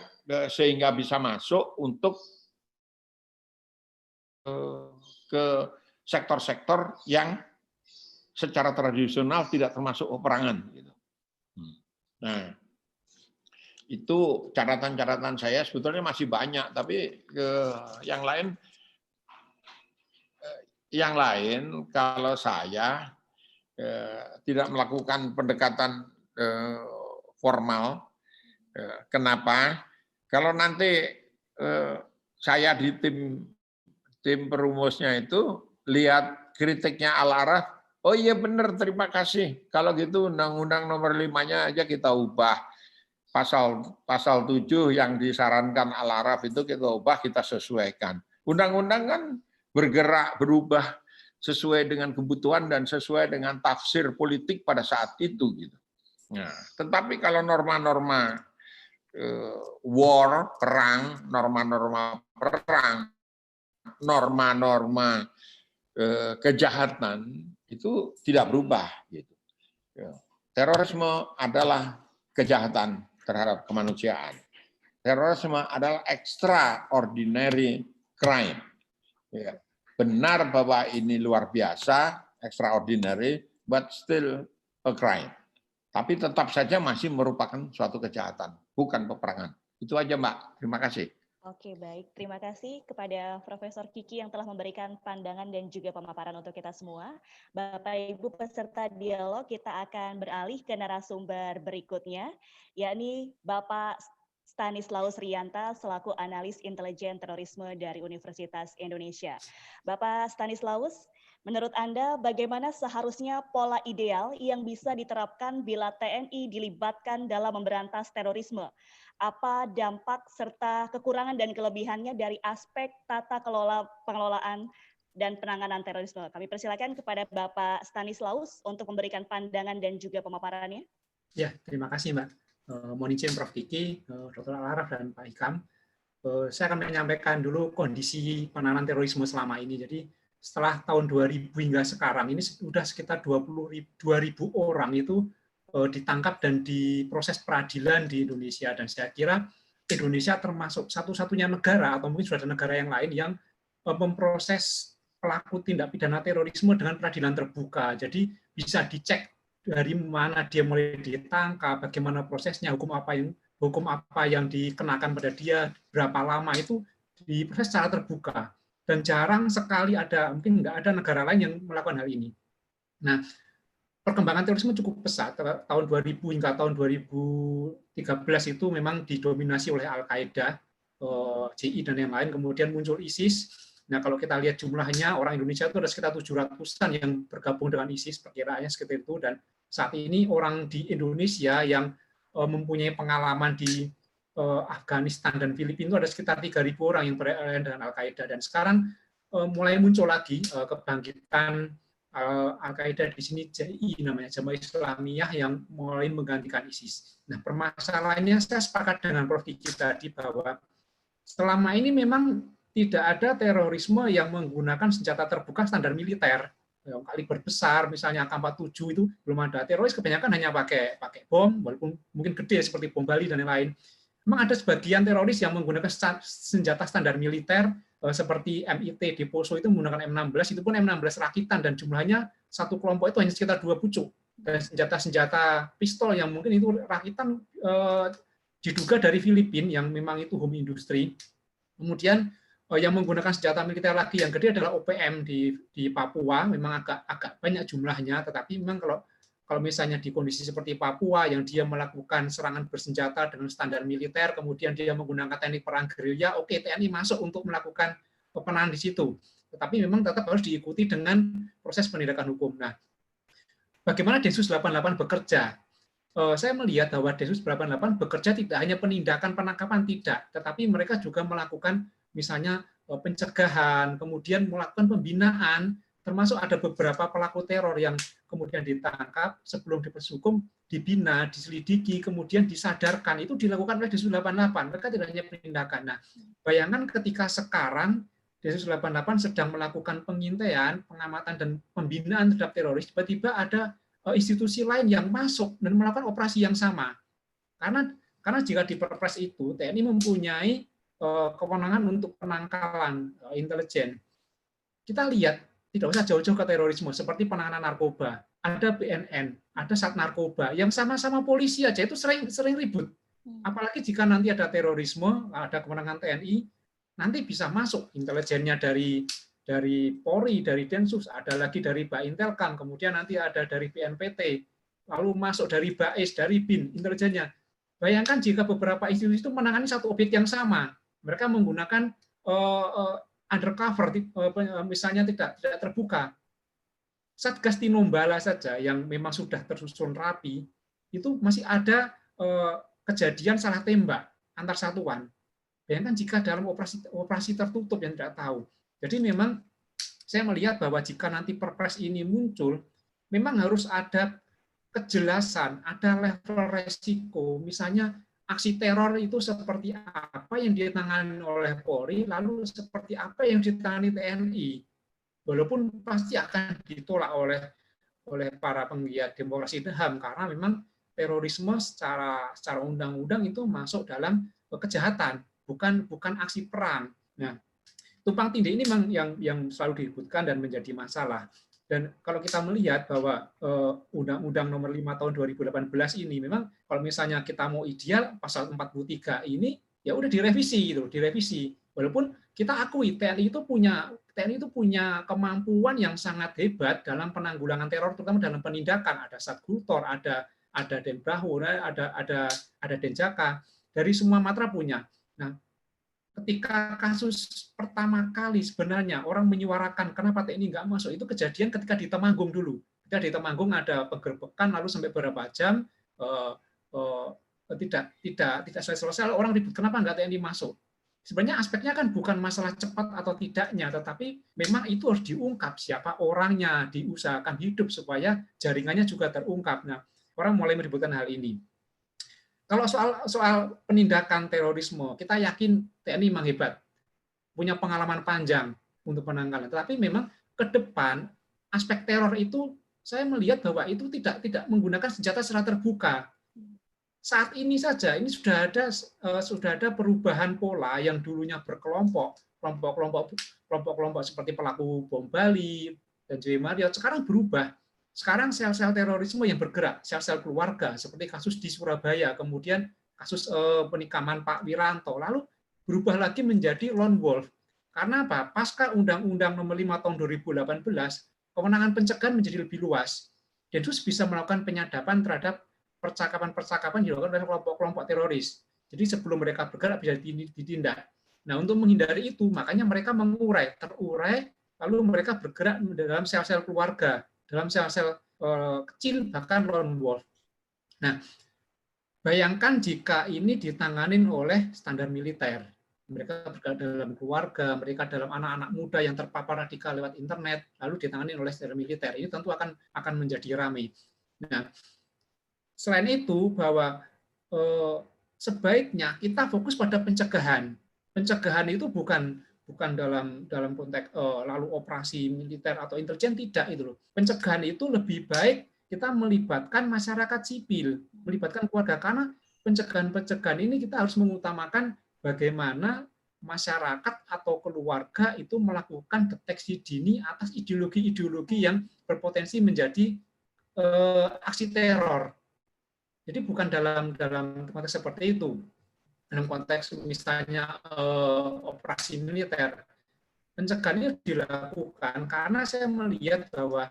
Speaker 4: sehingga bisa masuk untuk ke sektor-sektor yang secara tradisional tidak termasuk peperangan. Nah, itu catatan-catatan saya sebetulnya masih banyak, tapi yang lain kalau saya tidak melakukan pendekatan formal. Kenapa? Kalau nanti saya di tim perumusnya itu lihat kritiknya Al-Araf, oh iya benar, terima kasih. Kalau gitu Undang-Undang Nomor 5-nya aja kita ubah. Pasal 7 yang disarankan Al-Araf itu kita ubah, kita sesuaikan. Undang-undang kan bergerak, berubah sesuai dengan kebutuhan dan sesuai dengan tafsir politik pada saat itu gitu. Nah, tetapi kalau norma-norma war, perang, norma-norma perang, norma-norma kejahatan itu tidak berubah gitu. Terorisme adalah kejahatan terhadap kemanusiaan. Terorisme adalah extraordinary crime. Ya. Benar bahwa ini luar biasa, extraordinary, but still a crime. Tapi tetap saja masih merupakan suatu kejahatan, bukan peperangan. Itu aja, Mbak. Terima kasih.
Speaker 1: Oke, baik. Terima kasih kepada Profesor Kiki yang telah memberikan pandangan dan juga pemaparan untuk kita semua. Bapak Ibu peserta dialog, kita akan beralih ke narasumber berikutnya, yakni Bapak Stanislaus Rianta selaku analis intelijen terorisme dari Universitas Indonesia. Bapak Stanislaus, menurut Anda bagaimana seharusnya pola ideal yang bisa diterapkan bila TNI dilibatkan dalam memberantas terorisme? Apa dampak serta kekurangan dan kelebihannya dari aspek tata kelola pengelolaan dan penanganan terorisme? Kami persilakan kepada Bapak Stanislaus untuk memberikan pandangan dan juga pemaparannya.
Speaker 5: Ya, terima kasih Mbak. Mohon izin Prof. Kiki, Dr. Al-Araf, dan Pak Hikam. Saya akan menyampaikan dulu kondisi penanganan terorisme selama ini. Jadi setelah tahun 2000 hingga sekarang ini sudah sekitar 22.000 orang itu ditangkap dan diproses peradilan di Indonesia, dan saya kira Indonesia termasuk satu-satunya negara atau mungkin sudah ada negara yang lain yang memproses pelaku tindak pidana terorisme dengan peradilan terbuka. Jadi bisa dicek dari mana dia mulai ditangkap, bagaimana prosesnya, hukum apa yang dikenakan pada dia, berapa lama, itu diproses secara terbuka. Dan jarang sekali mungkin nggak ada negara lain yang melakukan hal ini. Nah, perkembangan terorisme cukup pesat. Tahun 2000 hingga tahun 2013 itu memang didominasi oleh Al-Qaeda, JI dan yang lain, kemudian muncul ISIS. Nah, kalau kita lihat jumlahnya, orang Indonesia itu ada sekitar 700-an yang bergabung dengan ISIS, perkiraannya sekitar itu, dan saat ini orang di Indonesia yang mempunyai pengalaman di Afghanistan dan Filipina itu ada sekitar 3.000 orang yang berkaitan dengan Al-Qaeda, dan sekarang mulai muncul lagi kebangkitan Al-Qaeda di sini, JI namanya, Jamaah Islamiyah, yang mulai menggantikan ISIS. Nah, permasalahannya saya sepakat dengan Prof. Kiki tadi bahwa selama ini memang tidak ada terorisme yang menggunakan senjata terbuka standar militer. Kaliber besar, misalnya AK-47 itu belum ada. Teroris kebanyakan hanya pakai bom, walaupun mungkin gede seperti bom Bali dan lain-lain. Memang ada sebagian teroris yang menggunakan senjata standar militer, seperti MIT di Poso itu menggunakan M16, itu pun M16 rakitan, dan jumlahnya satu kelompok itu hanya sekitar 2 pucuk. Dan senjata-senjata pistol yang mungkin itu rakitan diduga dari Filipina, yang memang itu home industry. Kemudian yang menggunakan senjata militer lagi yang gede adalah OPM di Papua, memang agak banyak jumlahnya, tetapi memang kalau misalnya di kondisi seperti Papua yang dia melakukan serangan bersenjata dengan standar militer, kemudian dia menggunakan teknik perang gerilya, oke, TNI masuk untuk melakukan penanganan di situ. Tetapi memang tetap harus diikuti dengan proses penindakan hukum. Nah, bagaimana Densus 88 bekerja? Saya melihat bahwa Densus 88 bekerja tidak hanya penindakan penangkapan, tidak, tetapi mereka juga melakukan misalnya pencegahan, kemudian melakukan pembinaan, termasuk ada beberapa pelaku teror yang kemudian ditangkap, sebelum diproses hukum, dibina, diselidiki, kemudian disadarkan. Itu dilakukan oleh Densus 88. Mereka tidak hanya penindakan. Nah, bayangkan ketika sekarang Densus 88 sedang melakukan pengintaian, pengamatan, dan pembinaan terhadap teroris, tiba-tiba ada institusi lain yang masuk dan melakukan operasi yang sama. Karena jika di Perpres itu, TNI mempunyai kewenangan untuk penangkalan intelijen. Kita lihat, tidak usah jauh-jauh ke terorisme, seperti penanganan narkoba. ada BNN, ada Sat Narkoba, yang sama-sama polisi aja itu sering ribut. Apalagi jika nanti ada terorisme, ada kewenangan TNI, nanti bisa masuk intelijennya dari Polri, dari Densus, ada lagi dari Baintelkam, kemudian nanti ada dari BNPT, lalu masuk dari BAIS, dari BIN, intelijennya. Bayangkan jika beberapa institusi itu menangani satu objek yang sama, mereka menggunakan undercover, misalnya tidak terbuka. Satgas Tinombala saja yang memang sudah tersusun rapi, itu masih ada kejadian salah tembak antar satuan. Bayangkan jika dalam operasi tertutup yang tidak tahu. Jadi memang saya melihat bahwa jika nanti Perpres ini muncul, memang harus ada kejelasan, ada level resiko. Misalnya aksi teror itu seperti apa yang ditangani oleh Polri, lalu seperti apa yang ditangani TNI. Walaupun pasti akan ditolak oleh para penggiat demokrasi dan HAM, karena memang terorisme secara undang-undang itu masuk dalam kejahatan, bukan aksi perang. Nah, tumpang tindih ini memang yang selalu diributkan dan menjadi masalah. Dan kalau kita melihat bahwa Undang-Undang Nomor 5 Tahun 2018 ini memang kalau misalnya kita mau ideal pasal 43 ini ya udah direvisi gitu, direvisi. Walaupun kita akui TNI itu punya kemampuan yang sangat hebat dalam penanggulangan teror, terutama dalam penindakan. Ada Satgultor, ada Denbrahu, ada Denjaka, dari semua matra punya. Nah, ketika kasus pertama kali sebenarnya orang menyuarakan kenapa TNI nggak masuk, itu kejadian ketika di Temanggung dulu. Ketika di Temanggung ada penggerbekan lalu sampai beberapa jam tidak selesai, orang ribut kenapa nggak TNI masuk. Sebenarnya aspeknya kan bukan masalah cepat atau tidaknya, tetapi memang itu harus diungkap siapa orangnya, diusahakan hidup supaya jaringannya juga terungkap. Nah, orang mulai meributkan hal ini. Kalau soal penindakan terorisme, kita yakin TNI memang hebat, punya pengalaman panjang untuk penanganan. Tetapi memang ke depan aspek teror itu saya melihat bahwa itu tidak menggunakan senjata secara terbuka. Saat ini saja ini sudah ada perubahan pola yang dulunya berkelompok, kelompok seperti pelaku bom Bali dan Joy Marriott, sekarang berubah. Sekarang sel-sel terorisme yang bergerak, sel-sel keluarga, seperti kasus di Surabaya, kemudian kasus penikaman Pak Wiranto, lalu berubah lagi menjadi lone wolf. Karena apa? Pasca Undang-Undang Nomor 5 Tahun 2018, kewenangan pencegahan menjadi lebih luas. Densus bisa melakukan penyadapan terhadap percakapan-percakapan yang dilakukan oleh kelompok-kelompok teroris. Jadi sebelum mereka bergerak bisa ditindak. Nah, untuk menghindari itu, makanya mereka terurai, lalu mereka bergerak dalam sel-sel keluarga, dalam sel-sel kecil, bahkan lone wolf. Nah, bayangkan jika ini ditanganin oleh standar militer. Mereka bergerak dalam keluarga, mereka dalam anak-anak muda yang terpapar radikal lewat internet, lalu ditangani oleh standar militer. Ini tentu akan menjadi ramai. Nah, selain itu, bahwa sebaiknya kita fokus pada pencegahan. Pencegahan itu bukan dalam konteks lalu operasi militer atau intelijen, tidak itu loh. Pencegahan itu lebih baik kita melibatkan masyarakat sipil, melibatkan keluarga, karena pencegahan ini kita harus mengutamakan bagaimana masyarakat atau keluarga itu melakukan deteksi dini atas ideologi-ideologi yang berpotensi menjadi aksi teror. Jadi bukan dalam konteks seperti itu. Dalam konteks misalnya operasi militer, pencegahan ini dilakukan karena saya melihat bahwa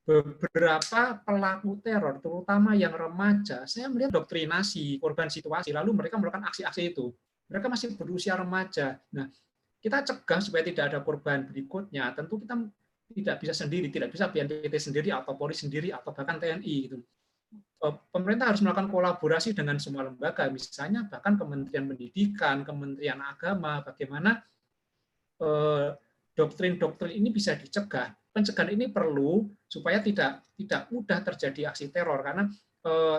Speaker 5: beberapa pelaku teror, terutama yang remaja, saya melihat doktrinasi, korban situasi, lalu mereka melakukan aksi-aksi itu. Mereka masih berusia remaja. Nah, kita cegah supaya tidak ada korban berikutnya. Tentu kita tidak bisa sendiri, tidak bisa BNPT sendiri atau Polri sendiri atau bahkan TNI gitu. Pemerintah harus melakukan kolaborasi dengan semua lembaga, misalnya bahkan Kementerian Pendidikan, Kementerian Agama, bagaimana doktrin-doktrin ini bisa dicegah. Pencegahan ini perlu supaya tidak mudah terjadi aksi teror, karena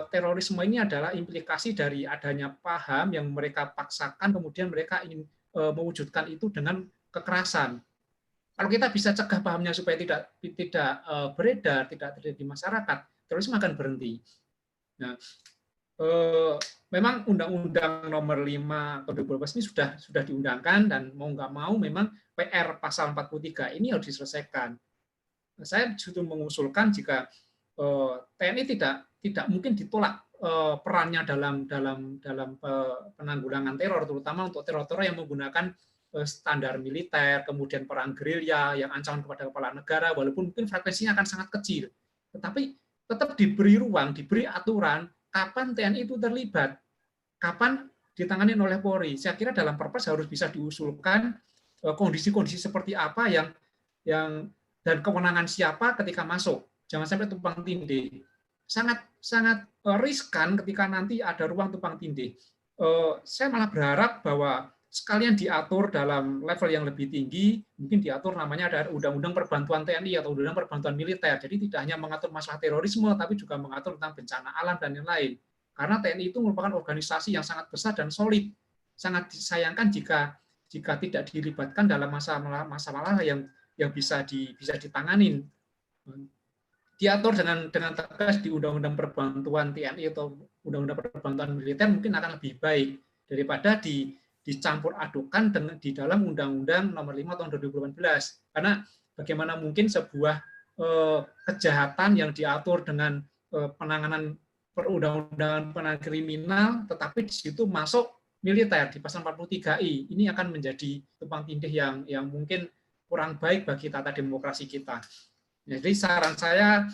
Speaker 5: terorisme ini adalah implikasi dari adanya paham yang mereka paksakan, kemudian mereka ingin mewujudkan itu dengan kekerasan. Kalau kita bisa cegah pahamnya supaya tidak beredar, tidak terjadi di masyarakat, terorisme akan berhenti. Nah, memang Undang-Undang Nomor 5 Tahun 2012 ini sudah diundangkan, dan mau nggak mau memang PR pasal 43 ini harus diselesaikan. Saya justru mengusulkan jika TNI tidak mungkin ditolak perannya dalam penanggulangan teror, terutama untuk teror-teror yang menggunakan standar militer, kemudian perang gerilya yang ancaman kepada kepala negara, walaupun mungkin frekuensinya akan sangat kecil, tetapi tetap diberi ruang, diberi aturan kapan TNI itu terlibat, kapan ditangani oleh Polri. Saya kira dalam Perpres harus bisa diusulkan kondisi-kondisi seperti apa yang dan kewenangan siapa ketika masuk. Jangan sampai tumpang tindih. Sangat riskan ketika nanti ada ruang tumpang tindih. Saya malah berharap bahwa sekalian diatur dalam level yang lebih tinggi, mungkin diatur namanya ada Undang-Undang Perbantuan TNI atau Undang-Undang Perbantuan Militer. Jadi tidak hanya mengatur masalah terorisme, tapi juga mengatur tentang bencana alam dan yang lain. Karena TNI itu merupakan organisasi yang sangat besar dan solid. Sangat disayangkan jika tidak dilibatkan dalam masalah yang bisa ditanganin. Diatur dengan tegas di Undang-Undang Perbantuan TNI atau Undang-Undang Perbantuan Militer mungkin akan lebih baik daripada dicampur adukan di dalam Undang-Undang Nomor 5 Tahun 2018. Karena bagaimana mungkin sebuah kejahatan yang diatur dengan penanganan perundang-undangan penanganan kriminal, tetapi di situ masuk militer di pasal 43I. Ini akan menjadi tumpang tindih yang mungkin kurang baik bagi tata demokrasi kita. Jadi saran saya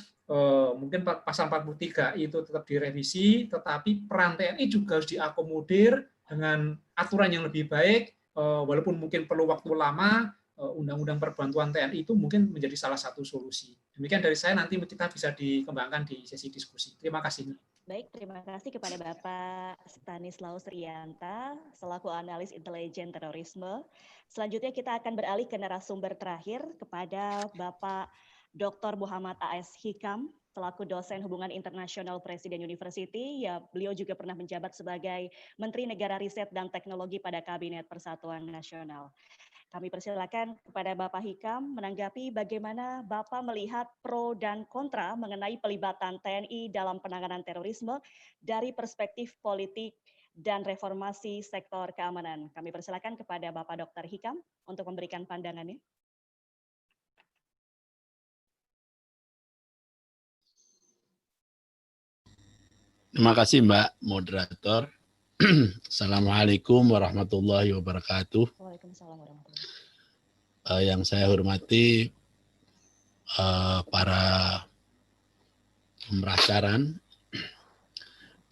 Speaker 5: mungkin pasal 43 itu tetap direvisi, tetapi peran TNI juga harus diakomodir dengan aturan yang lebih baik, walaupun mungkin perlu waktu lama. Undang-Undang Perbantuan TNI itu mungkin menjadi salah satu solusi. Demikian dari saya, nanti kita bisa dikembangkan di sesi diskusi. Terima kasih.
Speaker 1: Baik, terima kasih kepada Bapak Stanislaus Rianta selaku analis intelijen terorisme. Selanjutnya kita akan beralih ke narasumber terakhir kepada Bapak Dr. Muhammad A.S. Hikam selaku dosen hubungan internasional Presiden University. Ya, beliau juga pernah menjabat sebagai Menteri Negara Riset dan Teknologi pada Kabinet Persatuan Nasional. Kami persilakan kepada Bapak Hikam menanggapi bagaimana Bapak melihat pro dan kontra mengenai pelibatan TNI dalam penanganan terorisme dari perspektif politik dan reformasi sektor keamanan. Kami persilakan kepada Bapak Dr. Hikam untuk memberikan pandangannya.
Speaker 6: Terima kasih Mbak Moderator. Assalamualaikum warahmatullahi wabarakatuh.
Speaker 1: Waalaikumsalam warahmatullahi wabarakatuh.
Speaker 6: Yang saya hormati para pemeracaran,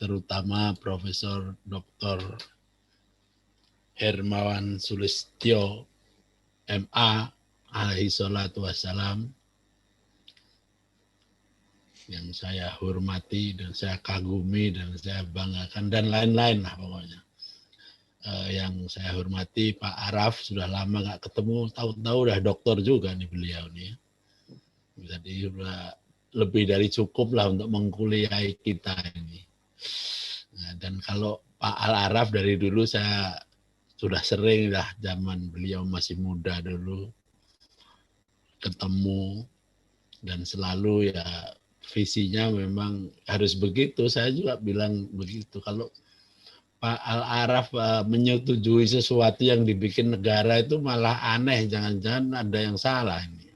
Speaker 6: terutama Profesor Dr. Hermawan Sulistyo, MA, alaihi salatu wassalam, yang saya hormati dan saya kagumi dan saya banggakan dan lain-lain lah pokoknya. Yang saya hormati Pak Araf, sudah lama nggak ketemu, tahu-tahu udah doktor juga nih beliau nih. Jadi sudah lebih dari cukup lah untuk mengkuliahi kita ini. Nah, dan kalau Pak Al Araf dari dulu saya sudah sering lah, zaman beliau masih muda dulu ketemu dan selalu ya visinya memang harus begitu. Saya juga bilang begitu. Kalau Pak Al Araf menyetujui sesuatu yang dibikin negara itu malah aneh, jangan-jangan ada yang salah ini.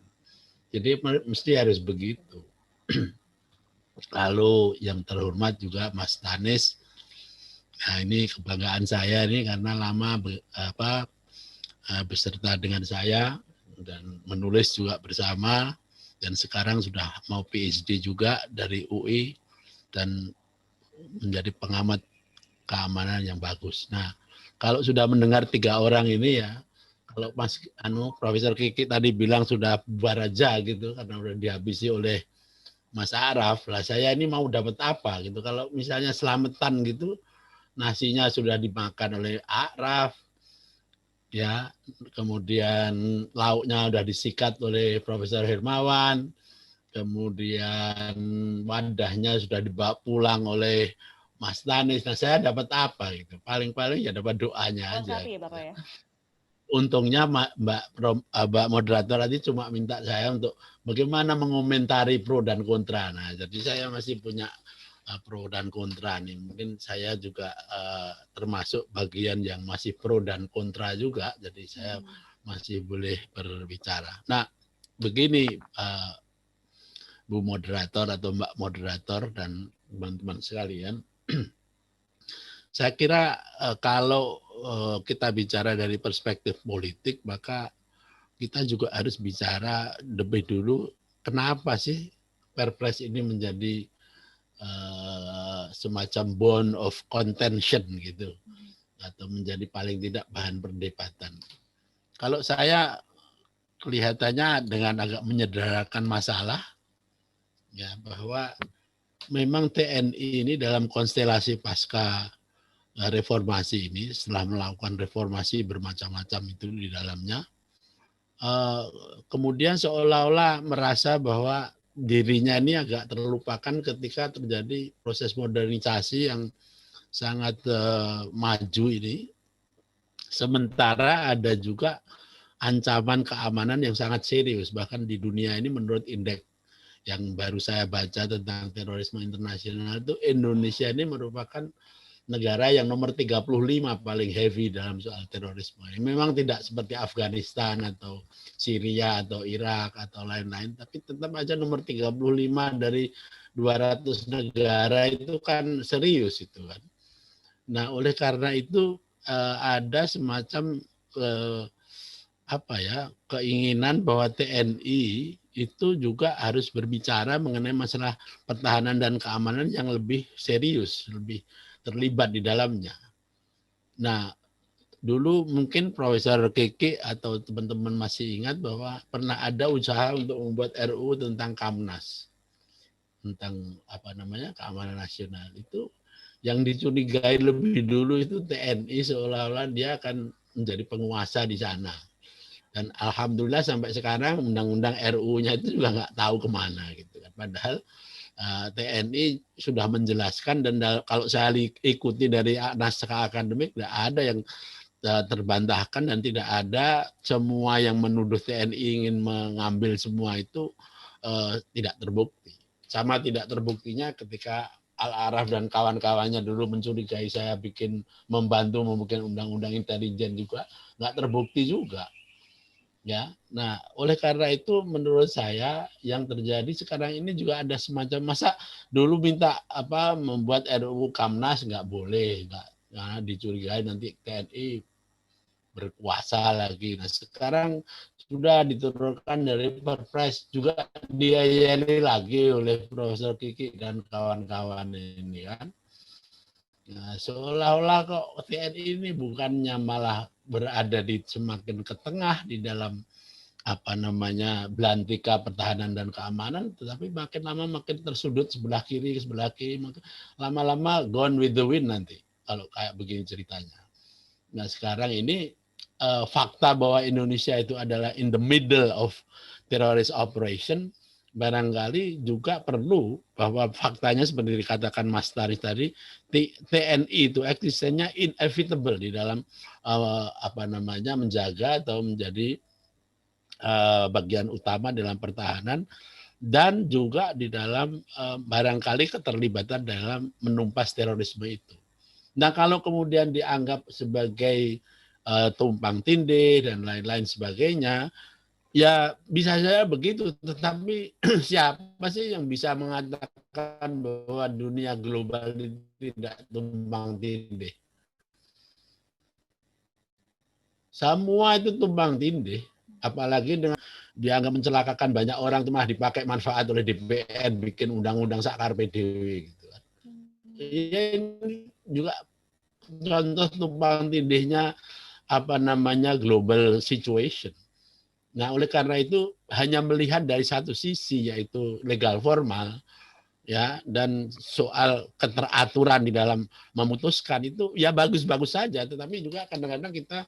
Speaker 6: Jadi mesti harus begitu. Lalu yang terhormat juga Mas Tanis. Nah, ini kebanggaan saya ini karena lama beserta dengan saya dan menulis juga bersama, dan sekarang sudah mau PhD juga dari UI dan menjadi pengamat keamanan yang bagus. Nah, kalau sudah mendengar tiga orang ini ya, kalau Mas Profesor Kiki tadi bilang sudah bubar aja gitu karena udah dihabisi oleh Mas Araf, lah saya ini mau dapat apa gitu. Kalau misalnya selamatan gitu, nasinya sudah dimakan oleh Araf, ya, kemudian lauknya udah disikat oleh Profesor Hermawan, kemudian wadahnya sudah dibawa pulang oleh Mas Tanis. Nah, saya dapat apa gitu? Paling-paling ya dapat doanya aja.
Speaker 1: Ya, Bapak, ya?
Speaker 6: Untungnya Mbak Moderator tadi cuma minta saya untuk bagaimana mengomentari pro dan kontra. Nah, jadi saya masih punya pro dan kontra nih. Mungkin saya juga termasuk bagian yang masih pro dan kontra juga. Jadi saya masih boleh berbicara. Nah, begini Bu Moderator atau Mbak Moderator dan teman-teman sekalian. Saya kira kalau kita bicara dari perspektif politik, maka kita juga harus bicara lebih dulu kenapa sih Perpres ini menjadi semacam bone of contention gitu, atau menjadi paling tidak bahan perdebatan. Kalau saya kelihatannya dengan agak menyederhanakan masalah, ya, bahwa memang TNI ini dalam konstelasi pasca reformasi ini, setelah melakukan reformasi bermacam-macam itu di dalamnya, kemudian seolah-olah merasa bahwa dirinya ini agak terlupakan ketika terjadi proses modernisasi yang sangat maju ini. Sementara ada juga ancaman keamanan yang sangat serius, bahkan di dunia ini menurut indeks yang baru saya baca tentang terorisme internasional itu, Indonesia ini merupakan negara yang nomor 35 paling heavy dalam soal terorisme. Memang tidak seperti Afghanistan atau Syria atau Irak atau lain-lain, tapi tetap aja nomor 35 dari 200 negara itu kan serius itu kan. Nah, oleh karena itu ada semacam keinginan bahwa TNI itu juga harus berbicara mengenai masalah pertahanan dan keamanan yang lebih serius, lebih terlibat di dalamnya. Nah, dulu mungkin Profesor Kiki atau teman-teman masih ingat bahwa pernah ada usaha untuk membuat RUU tentang Kamnas, tentang keamanan nasional. Itu yang dicurigai lebih dulu itu TNI, seolah-olah dia akan menjadi penguasa di sana. Dan alhamdulillah sampai sekarang undang-undang RUU-nya itu juga nggak tahu kemana gitu kan. Padahal TNI sudah menjelaskan, dan kalau saya ikuti dari naskah akademik tidak ada yang terbantahkan, dan tidak ada semua yang menuduh TNI ingin mengambil semua itu tidak terbukti. Sama tidak terbuktinya ketika Al-Araf dan kawan-kawannya dulu mencurigai saya membantu membuat undang-undang intelijen juga nggak terbukti juga. Ya, nah oleh karena itu menurut saya yang terjadi sekarang ini juga ada semacam, masa dulu minta membuat RUU Kamnas nggak boleh, karena dicurigai nanti TNI berkuasa lagi. Nah sekarang sudah diturunkan dari Perpres, juga diayani lagi oleh Profesor Kiki dan kawan-kawan ini kan. Nah, seolah-olah kok TNI ini bukannya malah berada semakin ke tengah di dalam belantika pertahanan dan keamanan, tetapi makin lama makin tersudut sebelah kiri, lama-lama gone with the wind nanti kalau kayak begini ceritanya. Nah sekarang ini fakta bahwa Indonesia itu adalah in the middle of terrorist operation, barangkali juga perlu bahwa faktanya seperti dikatakan Mas Taris tadi, TNI itu eksistensinya inevitable di dalam menjaga atau menjadi bagian utama dalam pertahanan, dan juga di dalam barangkali keterlibatan dalam menumpas terorisme itu. Nah kalau kemudian dianggap sebagai tumpang tindih dan lain-lain sebagainya, ya bisa saja begitu, tetapi siapa sih yang bisa mengatakan bahwa dunia global tidak tumpang tindih? Semua itu tumpang tindih, apalagi dengan dianggap mencelakakan banyak orang, itu malah dipakai manfaat oleh DPR, bikin undang-undang sakar PDW gitu kan. Ini juga contoh tumpang tindihnya global situation. Nah, oleh karena itu hanya melihat dari satu sisi, yaitu legal formal, ya, dan soal keteraturan di dalam memutuskan itu ya bagus-bagus saja, tetapi juga kadang-kadang kita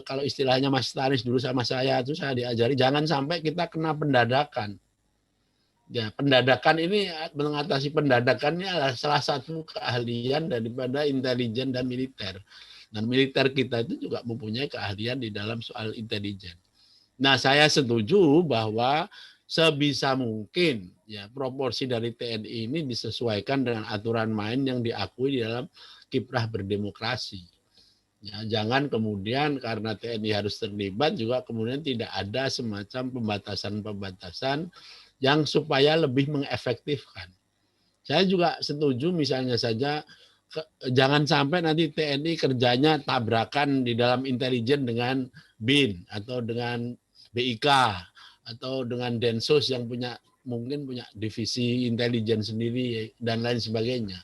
Speaker 6: kalau istilahnya Mas Taris dulu sama saya diajari jangan sampai kita kena pendadakan. Ya, pendadakan ini, mengatasi pendadakannya adalah salah satu keahlian daripada intelijen dan militer. Dan militer kita itu juga mempunyai keahlian di dalam soal intelijen. Nah, saya setuju bahwa sebisa mungkin ya proporsi dari TNI ini disesuaikan dengan aturan main yang diakui di dalam kiprah berdemokrasi. Ya, jangan kemudian karena TNI harus terlibat juga kemudian tidak ada semacam pembatasan-pembatasan yang supaya lebih mengefektifkan. Saya juga setuju misalnya saja jangan sampai nanti TNI kerjanya tabrakan di dalam intelijen dengan BIN atau dengan BIK atau dengan Densus yang mungkin punya divisi intelijen sendiri dan lain sebagainya.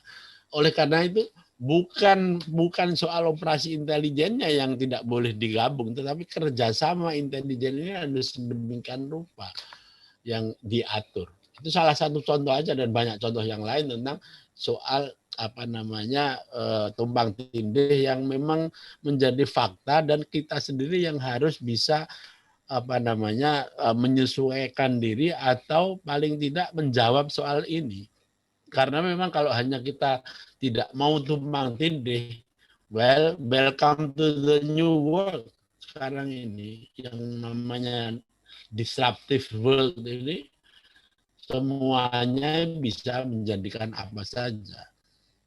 Speaker 6: Oleh karena itu bukan soal operasi intelijennya yang tidak boleh digabung, tetapi kerjasama intelijen ini harus sedemikian rupa yang diatur. Itu salah satu contoh aja dan banyak contoh yang lain tentang soal tumpang tindih yang memang menjadi fakta dan kita sendiri yang harus bisa menyesuaikan diri atau paling tidak menjawab soal ini. Karena memang kalau hanya kita tidak mau tumpang tindih, welcome to the new world sekarang ini yang namanya disruptive world ini, semuanya bisa menjadikan apa saja.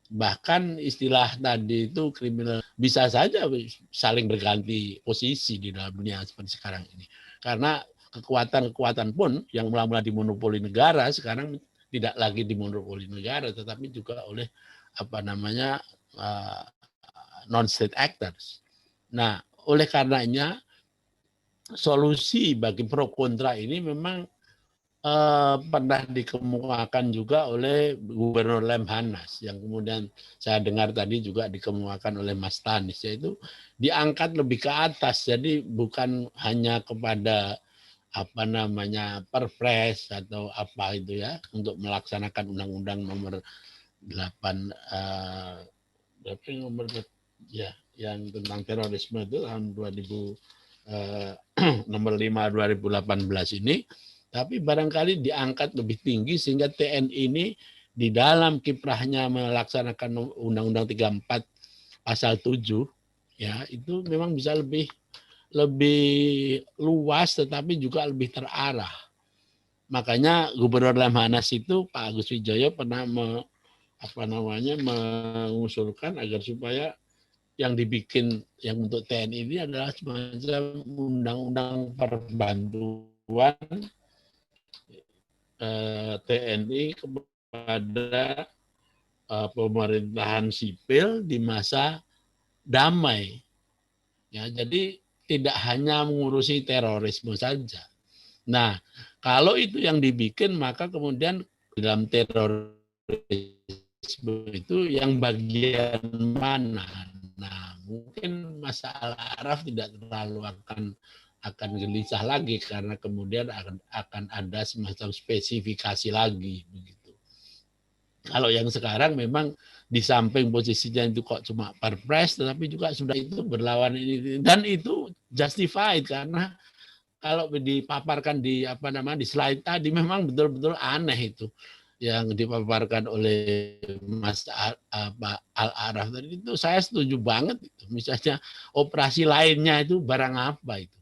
Speaker 6: Bahkan istilah tadi itu kriminal bisa saja saling berganti posisi di dalam dunia seperti sekarang ini. Karena kekuatan-kekuatan pun yang mula-mula dimonopoli negara sekarang tidak lagi dimonopoli negara, tetapi juga oleh non-state actors. Nah, oleh karenanya solusi bagi pro kontra ini memang pernah dikemukakan juga oleh Gubernur Lemhanas yang kemudian saya dengar tadi juga dikemukakan oleh Mas Tanis, yaitu diangkat lebih ke atas, jadi bukan hanya kepada perpres atau apa itu ya untuk melaksanakan Undang-Undang nomor 8 yang tentang terorisme itu tahun 2000 nomor 5 2018 ini, tapi barangkali diangkat lebih tinggi sehingga TNI ini di dalam kiprahnya melaksanakan Undang-Undang 34 pasal 7 ya itu memang bisa lebih luas tetapi juga lebih terarah. Makanya Gubernur Lemhanas itu Pak Agus Wijoyo pernah mengusulkan agar supaya yang dibikin yang untuk TNI ini adalah semacam undang-undang perbantuan TNI kepada pemerintahan sipil di masa damai. Ya, jadi tidak hanya mengurusi terorisme saja. Nah, kalau itu yang dibikin, maka kemudian dalam terorisme itu yang bagian mana? Nah, mungkin Mas Al-Araf tidak terlalu akan gelisah lagi karena kemudian akan ada semacam spesifikasi lagi begitu. Kalau yang sekarang memang di samping posisinya itu kok cuma perpres, tetapi juga sudah itu berlawan ini dan itu justified karena kalau dipaparkan di di slide tadi memang betul-betul aneh itu yang dipaparkan oleh Mas Al-Araf tadi itu saya setuju banget itu. Misalnya operasi lainnya itu barang apa itu?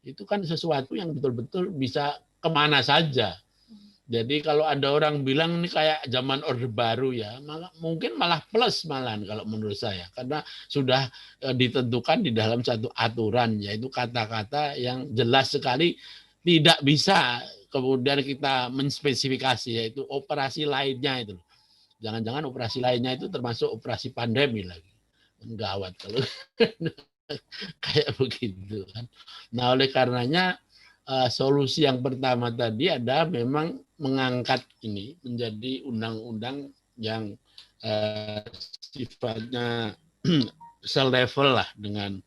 Speaker 6: Itu kan sesuatu yang betul-betul bisa kemana saja. Jadi kalau ada orang bilang ini kayak zaman Orde Baru ya, mungkin malah plus malahan kalau menurut saya. Karena sudah ditentukan di dalam satu aturan, yaitu kata-kata yang jelas sekali tidak bisa kemudian kita menspesifikasi, yaitu operasi lainnya itu. Jangan-jangan operasi lainnya itu termasuk operasi pandemi lagi. Gawat kalau kayak begitu kan. Nah, oleh karenanya solusi yang pertama tadi adalah memang mengangkat ini menjadi undang-undang yang sifatnya selevel lah dengan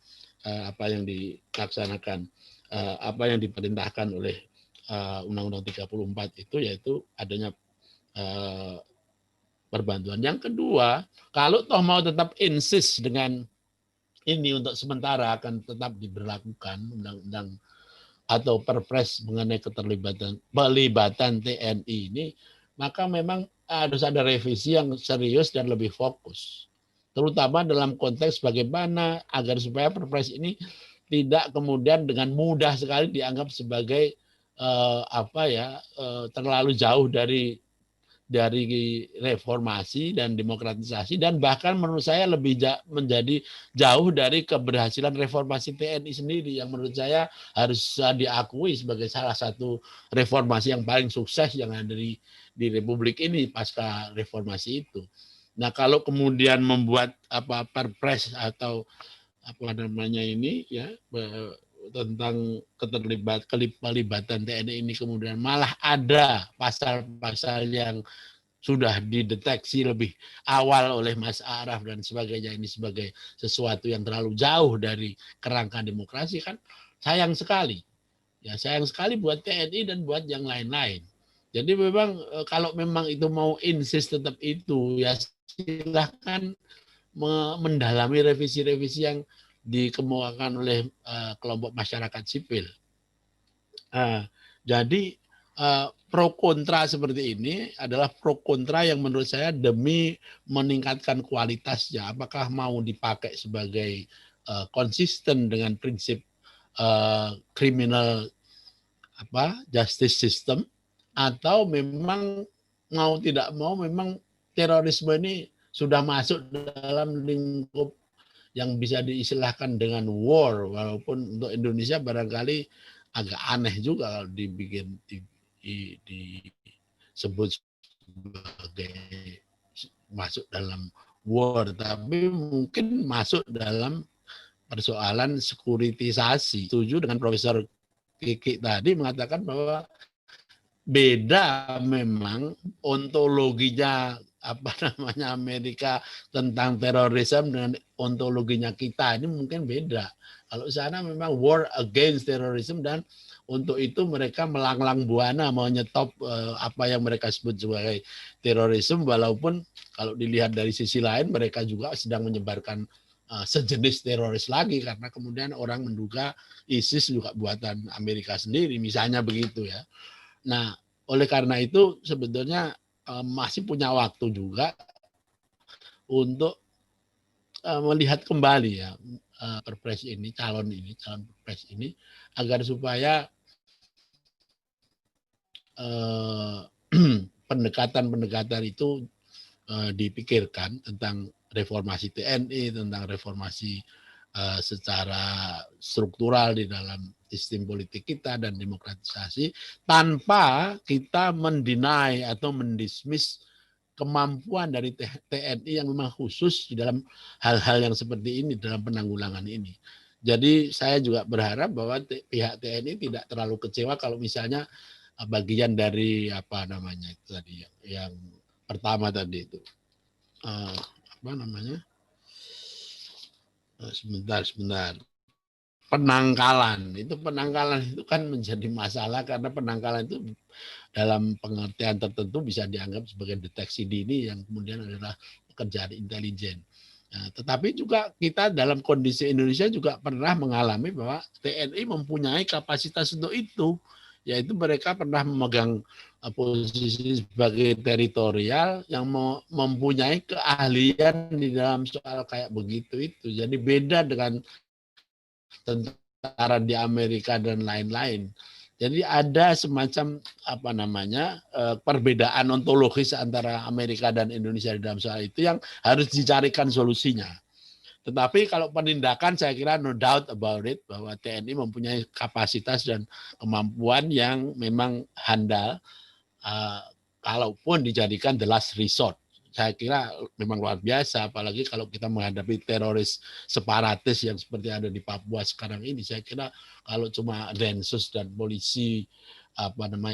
Speaker 6: apa yang dilaksanakan, apa yang diperintahkan oleh Undang-Undang 34 itu, yaitu adanya perbantuan. Yang kedua, kalau toh mau tetap insist dengan ini untuk sementara akan tetap diberlakukan undang-undang atau perpres mengenai pelibatan TNI ini, maka memang harus ada revisi yang serius dan lebih fokus. Terutama dalam konteks bagaimana agar supaya perpres ini tidak kemudian dengan mudah sekali dianggap sebagai terlalu jauh dari dari reformasi dan demokratisasi, dan bahkan menurut saya lebih menjadi jauh dari keberhasilan reformasi TNI sendiri yang menurut saya harus diakui sebagai salah satu reformasi yang paling sukses yang ada di Republik ini pasca reformasi itu. Nah, kalau kemudian membuat perpres atau apa namanya ini ya tentang keterlibatan TNI ini kemudian malah ada pasal-pasal yang sudah dideteksi lebih awal oleh Mas Araf dan sebagainya ini sebagai sesuatu yang terlalu jauh dari kerangka demokrasi, kan sayang sekali. Ya sayang sekali buat TNI dan buat yang lain-lain. Jadi memang kalau memang itu mau insist tetap itu, ya silahkan mendalami revisi-revisi yang dikemukakan oleh kelompok masyarakat sipil. Jadi pro kontra seperti ini adalah pro kontra yang menurut saya demi meningkatkan kualitasnya. Apakah mau dipakai sebagai konsisten dengan prinsip criminal justice system, atau memang mau tidak mau memang terorisme ini sudah masuk dalam lingkup yang bisa diistilahkan dengan war, walaupun untuk Indonesia barangkali agak aneh juga kalau dibikin disebut sebagai masuk dalam war, tapi mungkin masuk dalam persoalan sekuritisasi. Setuju dengan Profesor Kiki tadi mengatakan bahwa beda memang ontologinya Amerika tentang terorisme dengan ontologinya kita, ini mungkin beda. Kalau sana memang war against terrorism, dan untuk itu mereka melanglang buana mau nyetop apa yang mereka sebut sebagai terorisme, walaupun kalau dilihat dari sisi lain mereka juga sedang menyebarkan sejenis teroris lagi, karena kemudian orang menduga ISIS juga buatan Amerika sendiri, misalnya begitu ya. Nah, oleh karena itu sebetulnya masih punya waktu juga untuk melihat kembali ya perpres ini, calon perpres ini, agar supaya pendekatan-pendekatan itu dipikirkan tentang reformasi TNI, tentang reformasi secara struktural di dalam sistem politik kita dan demokratisasi, tanpa kita mendinai atau mendismiss kemampuan dari TNI yang memang khusus di dalam hal-hal yang seperti ini, dalam penanggulangan ini. Jadi saya juga berharap bahwa pihak TNI tidak terlalu kecewa kalau misalnya bagian dari itu tadi yang pertama tadi itu sebentar. Penangkalan itu kan menjadi masalah, karena penangkalan itu dalam pengertian tertentu bisa dianggap sebagai deteksi dini yang kemudian adalah pekerjaan intelijen. Nah, tetapi juga kita dalam kondisi Indonesia juga pernah mengalami bahwa TNI mempunyai kapasitas untuk itu, yaitu mereka pernah memegang posisi sebagai teritorial yang mempunyai keahlian di dalam soal kayak begitu itu. Jadi beda dengan tentara di Amerika dan lain-lain. Jadi ada semacam perbedaan ontologis antara Amerika dan Indonesia di dalam soal itu yang harus dicarikan solusinya. Tetapi kalau penindakan saya kira no doubt about it, bahwa TNI mempunyai kapasitas dan kemampuan yang memang handal kalaupun dijadikan the last resort. Saya kira memang luar biasa, apalagi kalau kita menghadapi teroris separatis yang seperti ada di Papua sekarang ini. Saya kira kalau cuma Densus dan polisi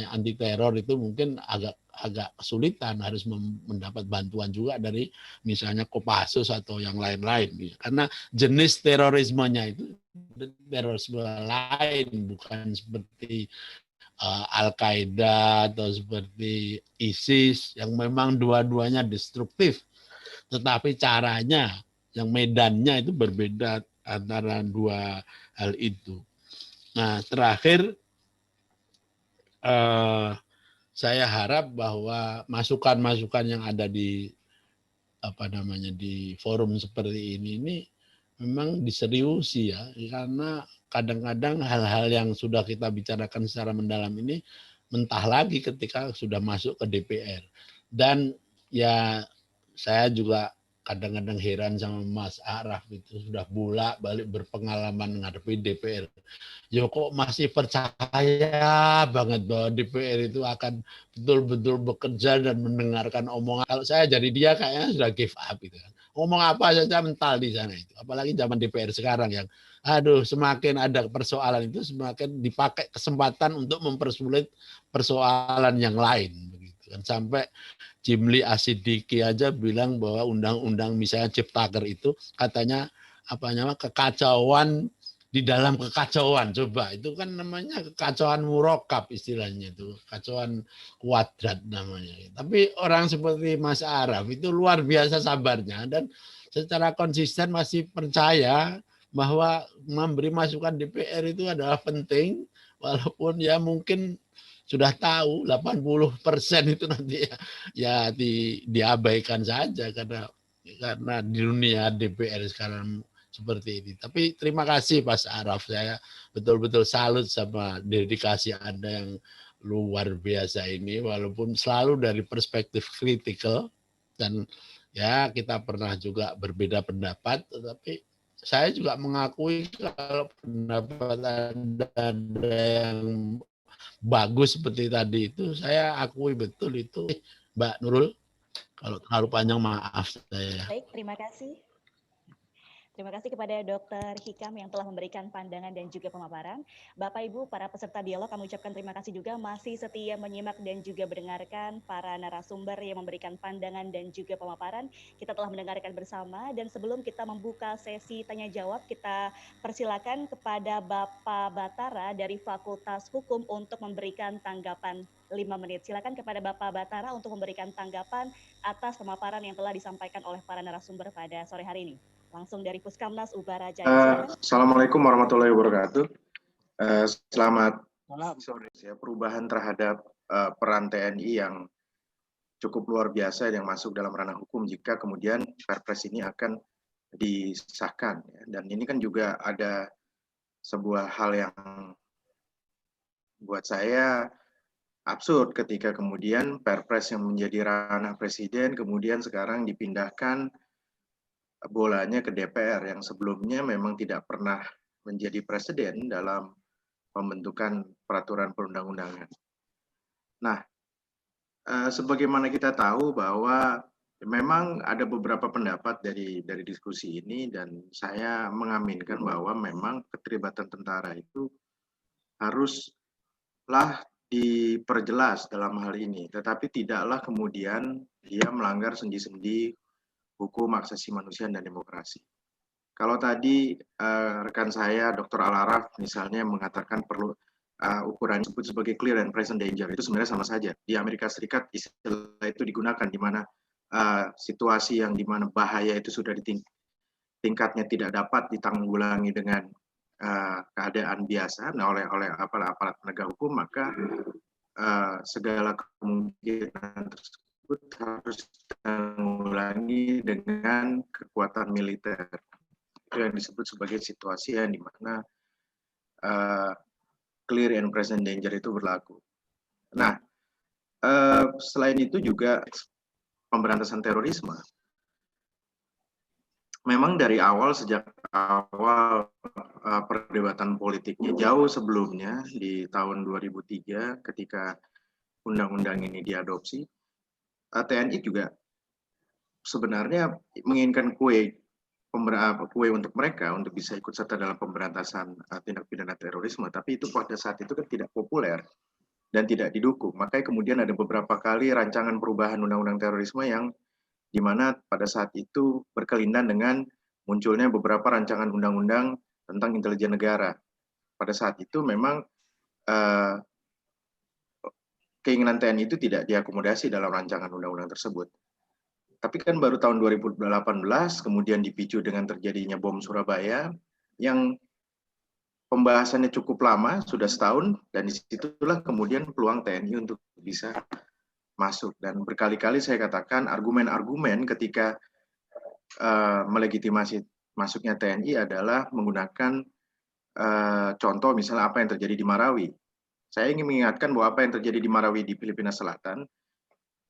Speaker 6: anti teror itu mungkin agak kesulitan, harus mendapat bantuan juga dari misalnya Kopassus atau yang lain-lain, karena jenis terorismenya itu terorisme lain, bukan seperti Al-Qaeda atau seperti ISIS yang memang dua-duanya destruktif, tetapi caranya, yang medannya itu berbeda antara dua hal itu. Nah, terakhir saya harap bahwa masukan-masukan yang ada di di forum seperti ini memang diseriusi ya, karena kadang-kadang hal-hal yang sudah kita bicarakan secara mendalam ini mentah lagi ketika sudah masuk ke DPR. Dan ya saya juga kadang-kadang heran sama Mas Araf, itu sudah bolak-balik berpengalaman menghadapi DPR. Ya kok masih percaya banget bahwa DPR itu akan betul-betul bekerja dan mendengarkan omongan. Kalau saya jadi dia kayaknya sudah give up gitu kan. Ngomong apa saja mental di sana itu. Apalagi zaman DPR sekarang yang semakin ada persoalan itu semakin dipakai kesempatan untuk mempersulit persoalan yang lain begitu kan. Sampai Jimli Asidiki aja bilang bahwa undang-undang misalnya Ciptaker itu katanya kekacauan di dalam kekacauan. Coba itu kan namanya kekacauan murokab istilahnya, itu kacauan kuadrat namanya. Tapi orang seperti Mas Araf itu luar biasa sabarnya dan secara konsisten masih percaya bahwa memberi masukan DPR itu adalah penting, walaupun ya mungkin sudah tahu 80% itu nanti ya diabaikan saja karena di dunia DPR sekarang seperti ini. Tapi terima kasih Mas Araf, saya betul-betul salut sama dedikasi Anda yang luar biasa ini, walaupun selalu dari perspektif kritikal dan ya kita pernah juga berbeda pendapat, tetapi saya juga mengakui kalau pendapat Anda ada yang bagus seperti tadi itu, saya akui betul itu. Mbak Nurul, kalau terlalu panjang maaf saya.
Speaker 1: Baik, terima kasih. Terima kasih kepada Dr. Hikam yang telah memberikan pandangan dan juga pemaparan. Bapak Ibu, para peserta dialog, kami ucapkan terima kasih juga masih setia menyimak dan juga mendengarkan para narasumber yang memberikan pandangan dan juga pemaparan. Kita telah mendengarkan bersama, dan sebelum kita membuka sesi tanya jawab, kita persilakan kepada Bapak Batara dari Fakultas Hukum untuk memberikan tanggapan 5 menit. Silakan kepada Bapak Batara untuk memberikan tanggapan atas pemaparan yang telah disampaikan oleh para narasumber pada sore hari ini. Langsung dari Puskamnas Ubara Jaya.
Speaker 7: Assalamualaikum warahmatullahi wabarakatuh. Selamat sore. Perubahan terhadap peran TNI yang cukup luar biasa yang masuk dalam ranah hukum jika kemudian Perpres ini akan disahkan. Dan ini kan juga ada sebuah hal yang buat saya absurd ketika kemudian Perpres yang menjadi ranah Presiden kemudian sekarang dipindahkan bolanya ke DPR yang sebelumnya memang tidak pernah menjadi presiden dalam pembentukan peraturan perundang-undangan. Nah, sebagaimana kita tahu bahwa memang ada beberapa pendapat dari diskusi ini dan saya mengaminkan bahwa memang keterlibatan tentara itu haruslah diperjelas dalam hal ini, tetapi tidaklah kemudian dia melanggar sendi-sendi hukum asasi manusia dan demokrasi. Kalau tadi rekan saya Dr. Al-Araf misalnya mengatakan perlu ukuran disebut sebagai clear and present danger, itu sebenarnya sama saja. Di Amerika Serikat istilah itu digunakan di mana situasi yang di mana bahaya itu sudah tingkatnya tidak dapat ditanggulangi dengan keadaan biasa oleh aparat penegak hukum, maka segala kemungkinan tersebut harus ditanggulangi dengan kekuatan militer. Itu yang disebut sebagai situasi yang di mana clear and present danger itu berlaku. Nah, selain itu juga pemberantasan terorisme. Memang dari awal, sejak awal perdebatan politiknya jauh sebelumnya di tahun 2003 ketika undang-undang ini diadopsi, TNI juga sebenarnya menginginkan kue untuk mereka untuk bisa ikut serta dalam pemberantasan tindak pidana terorisme, tapi itu pada saat itu kan tidak populer dan tidak didukung. Makanya kemudian ada beberapa kali rancangan perubahan undang-undang terorisme yang di mana pada saat itu berkelindan dengan munculnya beberapa rancangan undang-undang tentang intelijen negara. Pada saat itu memang keinginan TNI itu tidak diakomodasi dalam rancangan undang-undang tersebut. Tapi kan baru tahun 2018 kemudian dipicu dengan terjadinya bom Surabaya yang pembahasannya cukup lama, sudah setahun, dan disitulah kemudian peluang TNI untuk bisa masuk. Dan berkali-kali saya katakan argumen-argumen ketika melegitimasi masuknya TNI adalah menggunakan contoh misalnya apa yang terjadi di Marawi. Saya ingin mengingatkan bahwa apa yang terjadi di Marawi di Filipina Selatan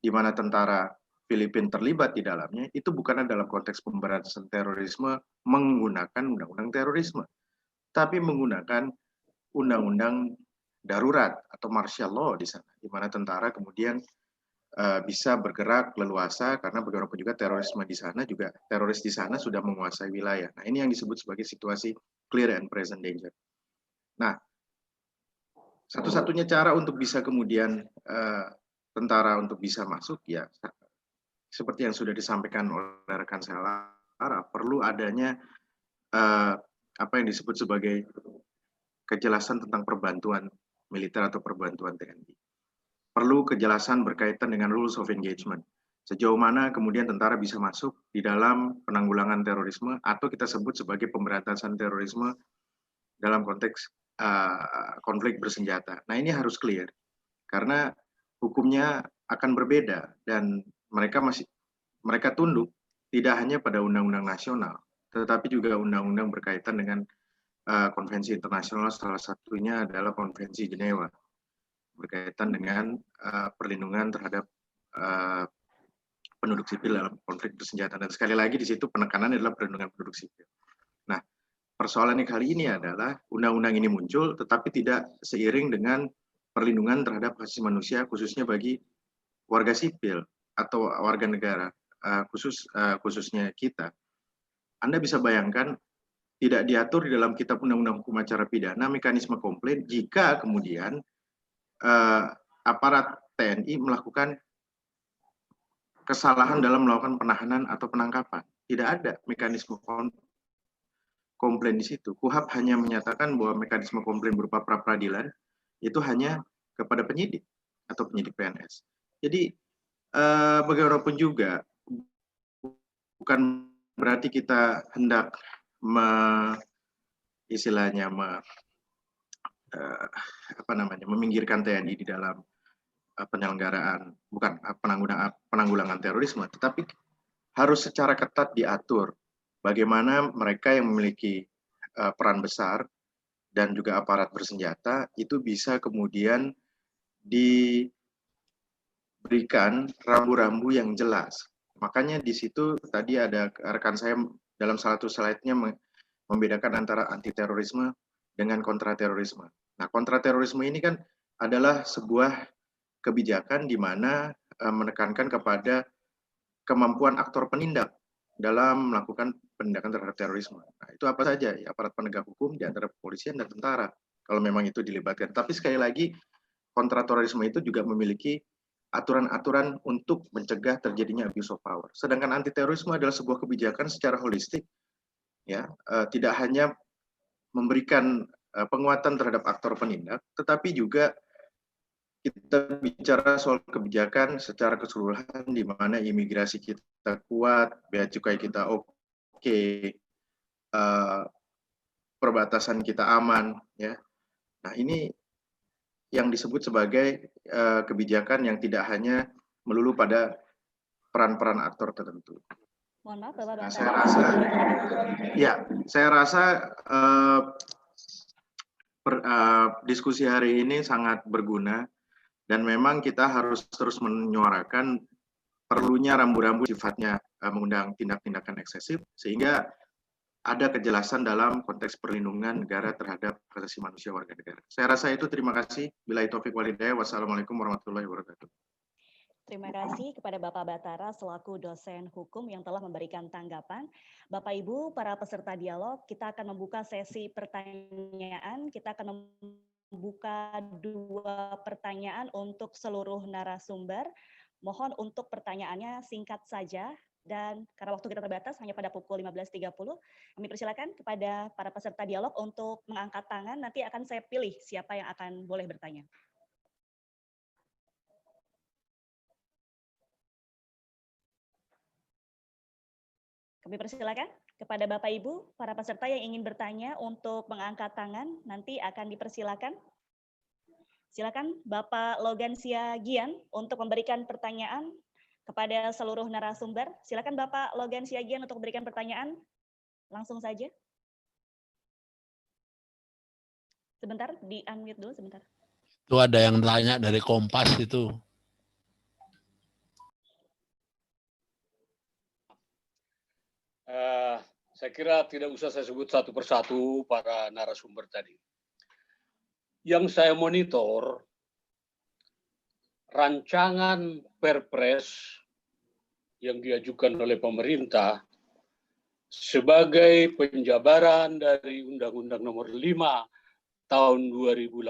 Speaker 7: di mana tentara Filipina terlibat di dalamnya, itu bukan dalam konteks pemberantasan terorisme menggunakan undang-undang terorisme, tapi menggunakan undang-undang darurat atau martial law di sana, di mana tentara kemudian bisa bergerak leluasa karena bagaimanapun juga terorisme di sana juga teroris di sana sudah menguasai wilayah. Nah, ini yang disebut sebagai situasi clear and present danger. Nah, satu-satunya cara untuk bisa kemudian tentara untuk bisa masuk ya seperti yang sudah disampaikan oleh rekan saya Lara, perlu adanya apa yang disebut sebagai kejelasan tentang perbantuan militer atau perbantuan TNI. Perlu kejelasan berkaitan dengan rules of engagement. Sejauh mana kemudian tentara bisa masuk di dalam penanggulangan terorisme atau kita sebut sebagai pemberantasan terorisme dalam konteks konflik bersenjata. Nah, ini harus clear karena hukumnya akan berbeda dan mereka tunduk tidak hanya pada undang-undang nasional, tetapi juga undang-undang berkaitan dengan konvensi internasional, salah satunya adalah Konvensi Jenewa berkaitan dengan perlindungan terhadap penduduk sipil dalam konflik bersenjata. Dan sekali lagi di situ penekanan adalah perlindungan penduduk sipil. Nah, persoalannya kali ini adalah undang-undang ini muncul tetapi tidak seiring dengan perlindungan terhadap hak asasi manusia khususnya bagi warga sipil atau warga negara, khususnya kita. Anda bisa bayangkan tidak diatur di dalam Kitab Undang-Undang Hukum Acara Pidana mekanisme komplain jika kemudian aparat TNI melakukan kesalahan dalam melakukan penahanan atau penangkapan. Tidak ada mekanisme komplain di situ. KUHAP hanya menyatakan bahwa mekanisme komplain berupa pra-peradilan itu hanya kepada penyidik atau penyidik PNS. Jadi bagaimanapun juga bukan berarti kita hendak meminggirkan TNI di dalam penyelenggaraan penanggulangan terorisme, tetapi harus secara ketat diatur bagaimana mereka yang memiliki peran besar dan juga aparat bersenjata itu bisa kemudian diberikan rambu-rambu yang jelas. Makanya di situ tadi ada rekan saya dalam salah satu slide-nya membedakan antara anti terorisme dengan kontraterorisme. Nah, kontraterorisme ini kan adalah sebuah kebijakan di mana menekankan kepada kemampuan aktor penindak dalam melakukan penindakan terhadap terorisme. Nah, itu apa saja? Ya, aparat penegak hukum di antara kepolisian dan tentara, kalau memang itu dilibatkan. Tapi sekali lagi, kontraterorisme itu juga memiliki aturan-aturan untuk mencegah terjadinya abuse of power. Sedangkan anti terorisme adalah sebuah kebijakan secara holistik, ya, tidak hanya memberikan penguatan terhadap aktor penindak, tetapi juga kita bicara soal kebijakan secara keseluruhan di mana imigrasi kita kuat, bea cukai kita oke, perbatasan kita aman, ya. Nah, ini yang disebut sebagai kebijakan yang tidak hanya melulu pada peran-peran aktor tertentu.
Speaker 1: Mohon maaf, Bapak
Speaker 7: Nah, saya rasa diskusi hari ini sangat berguna. Dan memang kita harus terus menyuarakan perlunya rambu-rambu sifatnya mengundang tindak-tindakan eksesif, sehingga ada kejelasan dalam konteks perlindungan negara terhadap hak asasi manusia warga negara. Saya rasa itu, terima kasih. Billahi taufiq walhidayah. Wassalamualaikum warahmatullahi wabarakatuh.
Speaker 1: Terima kasih kepada Bapak Batara selaku dosen hukum yang telah memberikan tanggapan. Bapak Ibu, para peserta dialog, kita akan membuka sesi pertanyaan. Kita akan membuka 2 pertanyaan untuk seluruh narasumber. Mohon untuk pertanyaannya singkat saja, dan karena waktu kita terbatas hanya pada pukul 15.30, kami persilakan kepada para peserta dialog untuk mengangkat tangan. Nanti akan saya pilih siapa yang akan boleh bertanya. Kami persilakan kepada Bapak Ibu, para peserta yang ingin bertanya untuk mengangkat tangan, nanti akan dipersilakan. Silakan Bapak Logan Siagian untuk memberikan pertanyaan kepada seluruh narasumber. Silakan Bapak Logan Siagian untuk memberikan pertanyaan. Langsung saja. Sebentar, di-unmute dulu sebentar.
Speaker 6: Itu ada yang tanya dari Kompas itu.
Speaker 8: Saya kira tidak usah saya sebut satu persatu para narasumber tadi. Yang saya monitor, rancangan Perpres yang diajukan oleh pemerintah sebagai penjabaran dari Undang-Undang Nomor 5 tahun 2018,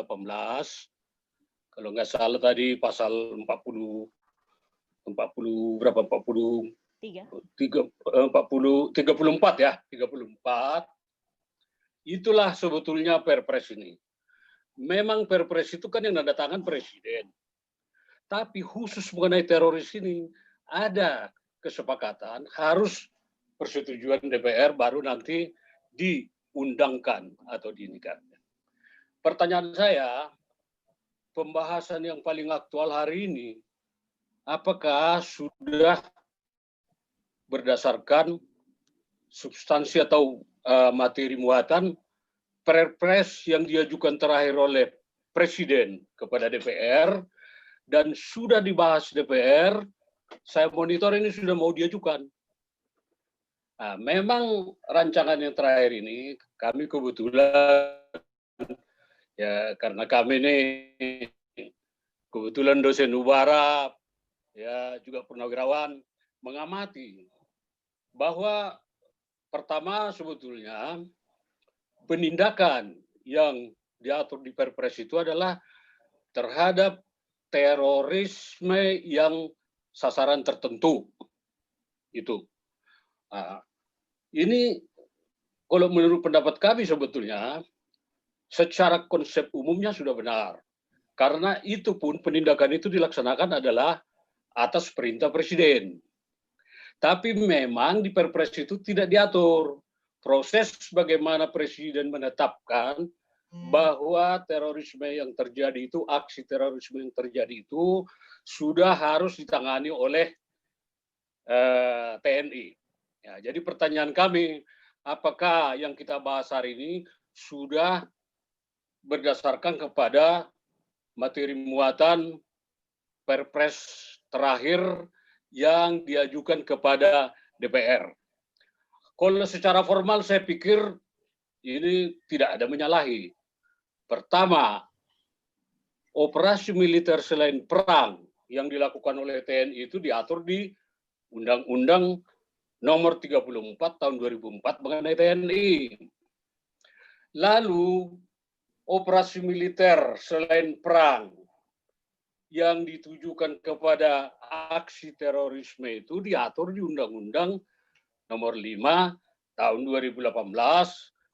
Speaker 8: kalau nggak salah tadi pasal 34 ya, 34. Itulah sebetulnya Perpres ini. Memang Perpres itu kan yang nanda tangan Presiden. Tapi khusus mengenai teroris ini ada kesepakatan harus persetujuan DPR baru nanti diundangkan atau diinikan. Pertanyaan saya, pembahasan yang paling aktual hari ini, apakah sudah berdasarkan substansi atau materi muatan Perpres yang diajukan terakhir oleh Presiden kepada DPR dan sudah dibahas DPR, saya monitor ini sudah mau diajukan. Nah, memang rancangan yang terakhir ini kami kebetulan ya karena kami ini kebetulan dosen UBARA ya juga purnawirawan mengamati bahwa pertama sebetulnya penindakan yang diatur di Perpres itu adalah terhadap terorisme yang sasaran tertentu itu. Nah, ini kalau menurut pendapat kami sebetulnya secara konsep umumnya sudah benar. Karena itu pun penindakan itu dilaksanakan adalah atas perintah Presiden. Tapi memang di Perpres itu tidak diatur proses bagaimana Presiden menetapkan bahwa terorisme yang terjadi itu, aksi terorisme yang terjadi itu sudah harus ditangani oleh TNI. Ya, jadi pertanyaan kami, apakah yang kita bahas hari ini sudah berdasarkan kepada materi muatan Perpres terakhir yang diajukan kepada DPR. Kalau secara formal saya pikir ini tidak ada menyalahi. Pertama, operasi militer selain perang yang dilakukan oleh TNI itu diatur di Undang-Undang Nomor 34 tahun 2004 mengenai TNI. Lalu operasi militer selain perang yang ditujukan kepada aksi terorisme itu diatur di Undang-Undang Nomor 5 tahun 2018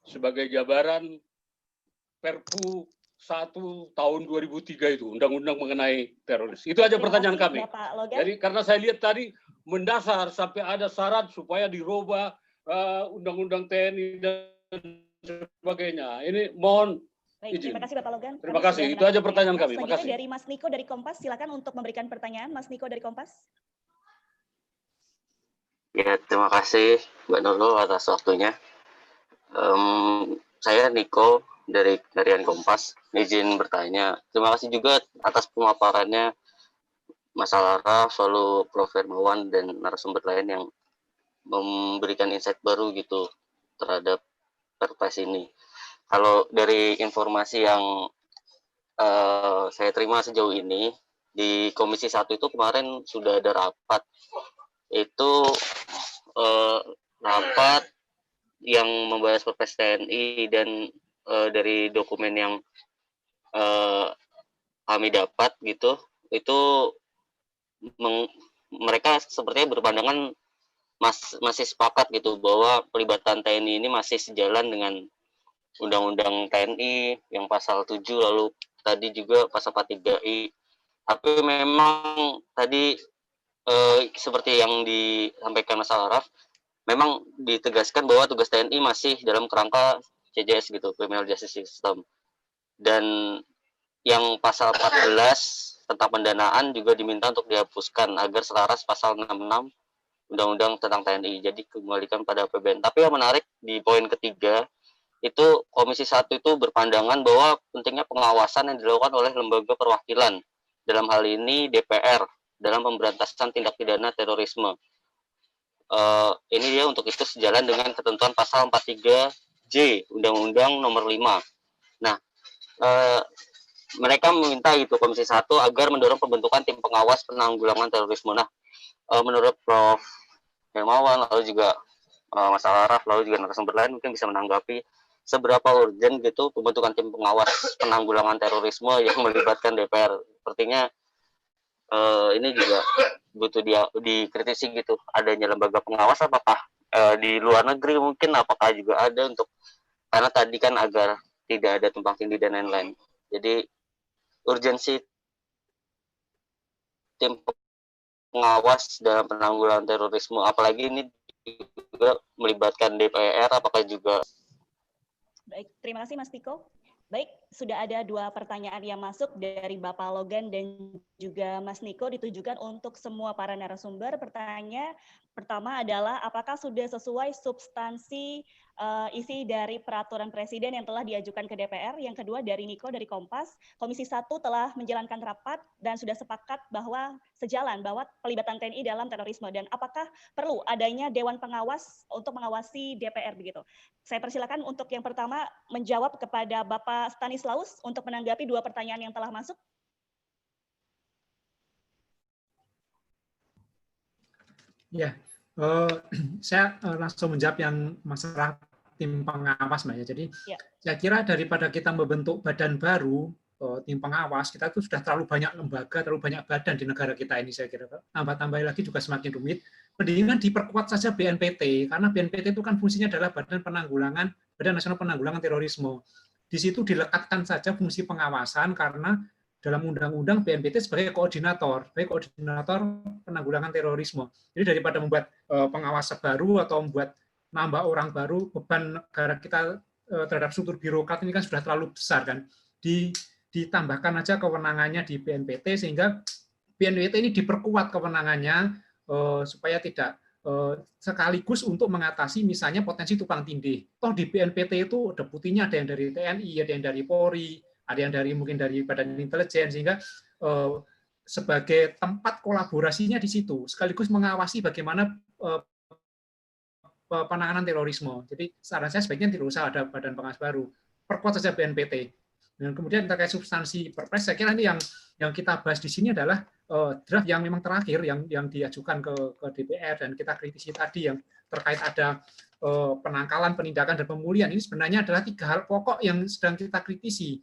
Speaker 8: sebagai jabaran Perpu 1 tahun 2003 itu, Undang-Undang mengenai teroris. Itu aja pertanyaan kami. Jadi karena saya lihat tadi mendasar sampai ada syarat supaya dirubah Undang-Undang TNI dan sebagainya. Ini mohon
Speaker 1: Baik,
Speaker 8: izin.
Speaker 1: terima kasih Bapak Logan.
Speaker 8: Terima kasih. Itu aja pertanyaan kami. Terima kasih.
Speaker 1: Dari Mas Niko dari Kompas, silakan untuk memberikan pertanyaan. Mas Niko dari Kompas.
Speaker 9: Ya, terima kasih Mbak Nurul atas waktunya. Saya Niko dari Harian Kompas, izin bertanya. Terima kasih juga atas pemaparannya Mas Alara, selalu Prof. Hermawan, dan narasumber lain yang memberikan insight baru gitu terhadap Perpres ini. Kalau dari informasi yang saya terima sejauh ini, di Komisi 1 itu kemarin sudah ada rapat. Itu rapat yang membahas Perpres TNI dan dari dokumen yang kami dapat gitu, itu mereka sepertinya berpandangan masih sepakat gitu bahwa pelibatan TNI ini masih sejalan dengan Undang-Undang TNI yang pasal 7, lalu tadi juga pasal 43I. Tapi memang tadi seperti yang disampaikan Mas Araf, memang ditegaskan bahwa tugas TNI masih dalam kerangka CJS gitu, Criminal Justice System. Dan yang pasal 14 tentang pendanaan juga diminta untuk dihapuskan agar selaras pasal 66 Undang-Undang tentang TNI, jadi kembalikan pada APBN. Tapi yang menarik di poin ketiga, itu Komisi 1 itu berpandangan bahwa pentingnya pengawasan yang dilakukan oleh lembaga perwakilan, dalam hal ini DPR, dalam pemberantasan tindak pidana terorisme. ini dia untuk itu sejalan dengan ketentuan pasal 43J Undang-Undang Nomor 5. Nah, mereka meminta itu Komisi 1 agar mendorong pembentukan tim pengawas penanggulangan terorisme. Nah, menurut Prof. Hermawan, lalu juga Mas Alaraf, lalu juga narasumber lain mungkin bisa menanggapi seberapa urgent gitu pembentukan tim pengawas penanggulangan terorisme yang melibatkan DPR. Sepertinya ini juga butuh dikritisi gitu, adanya lembaga pengawas apakah di luar negeri mungkin, apakah juga ada untuk, karena tadi kan agar tidak ada tumpang tindih dan lain-lain. Jadi urgensi tim pengawas dalam penanggulangan terorisme, apalagi ini juga melibatkan DPR, apakah juga.
Speaker 1: Baik, terima kasih Mas Tiko. Baik, sudah ada 2 pertanyaan yang masuk dari Bapak Logan dan juga Mas Niko, ditujukan untuk semua para narasumber. Pertanyaan pertama adalah apakah sudah sesuai substansi isi dari peraturan Presiden yang telah diajukan ke DPR? Yang kedua dari Niko dari Kompas, Komisi 1 telah menjalankan rapat dan sudah sepakat bahwa sejalan bahwa pelibatan TNI dalam terorisme, dan apakah perlu adanya Dewan Pengawas untuk mengawasi DPR begitu? Saya persilakan untuk yang pertama menjawab kepada Bapak Stanislaus untuk menanggapi 2 pertanyaan yang telah masuk.
Speaker 5: Ya, saya langsung menjawab yang masalah tim pengawas, Mbak ya. Jadi saya kira daripada kita membentuk badan baru, tim pengawas, kita itu sudah terlalu banyak lembaga, terlalu banyak badan di negara kita ini, saya kira. Tambah-tambah lagi juga semakin rumit. Mendingan diperkuat saja BNPT, karena BNPT itu kan fungsinya adalah Badan Nasional Penanggulangan Terorisme. Di situ dilekatkan saja fungsi pengawasan, karena dalam undang-undang BNPT sebagai koordinator penanggulangan terorisme. Jadi daripada membuat pengawas baru atau membuat nambah orang baru, beban negara kita terhadap struktur birokrat ini kan sudah terlalu besar kan. Ditambahkan aja kewenangannya di BNPT, sehingga BNPT ini diperkuat kewenangannya supaya tidak sekaligus untuk mengatasi misalnya potensi tumpang tindih. Toh di BNPT itu deputinya ada yang dari TNI, ada yang dari Polri, ada yang mungkin dari Badan Intelijen, sehingga sebagai tempat kolaborasinya di situ, sekaligus mengawasi bagaimana penanganan terorisme. Jadi saran saya sebaiknya tidak usah ada badan pengawas baru, perkuat saja BNPT. Dan kemudian terkait substansi Perpres, saya kira ini yang kita bahas di sini adalah draft yang memang terakhir yang diajukan ke DPR, dan kita kritisi tadi yang terkait ada penangkalan, penindakan, dan pemulihan. Ini sebenarnya adalah 3 hal pokok yang sedang kita kritisi.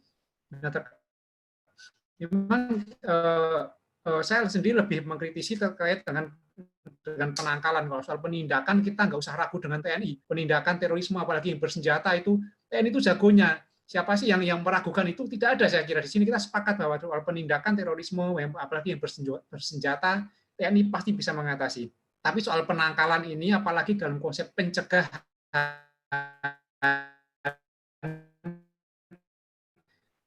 Speaker 5: Memang saya sendiri lebih mengkritisi terkait dengan penangkalan. Kalau soal penindakan kita nggak usah ragu dengan TNI. Penindakan terorisme apalagi yang bersenjata itu TNI itu jagonya. Siapa sih yang meragukan itu? Tidak ada, saya kira. Di sini kita sepakat bahwa soal penindakan terorisme apalagi yang bersenjata TNI pasti bisa mengatasi. Tapi soal penangkalan ini apalagi dalam konsep pencegahan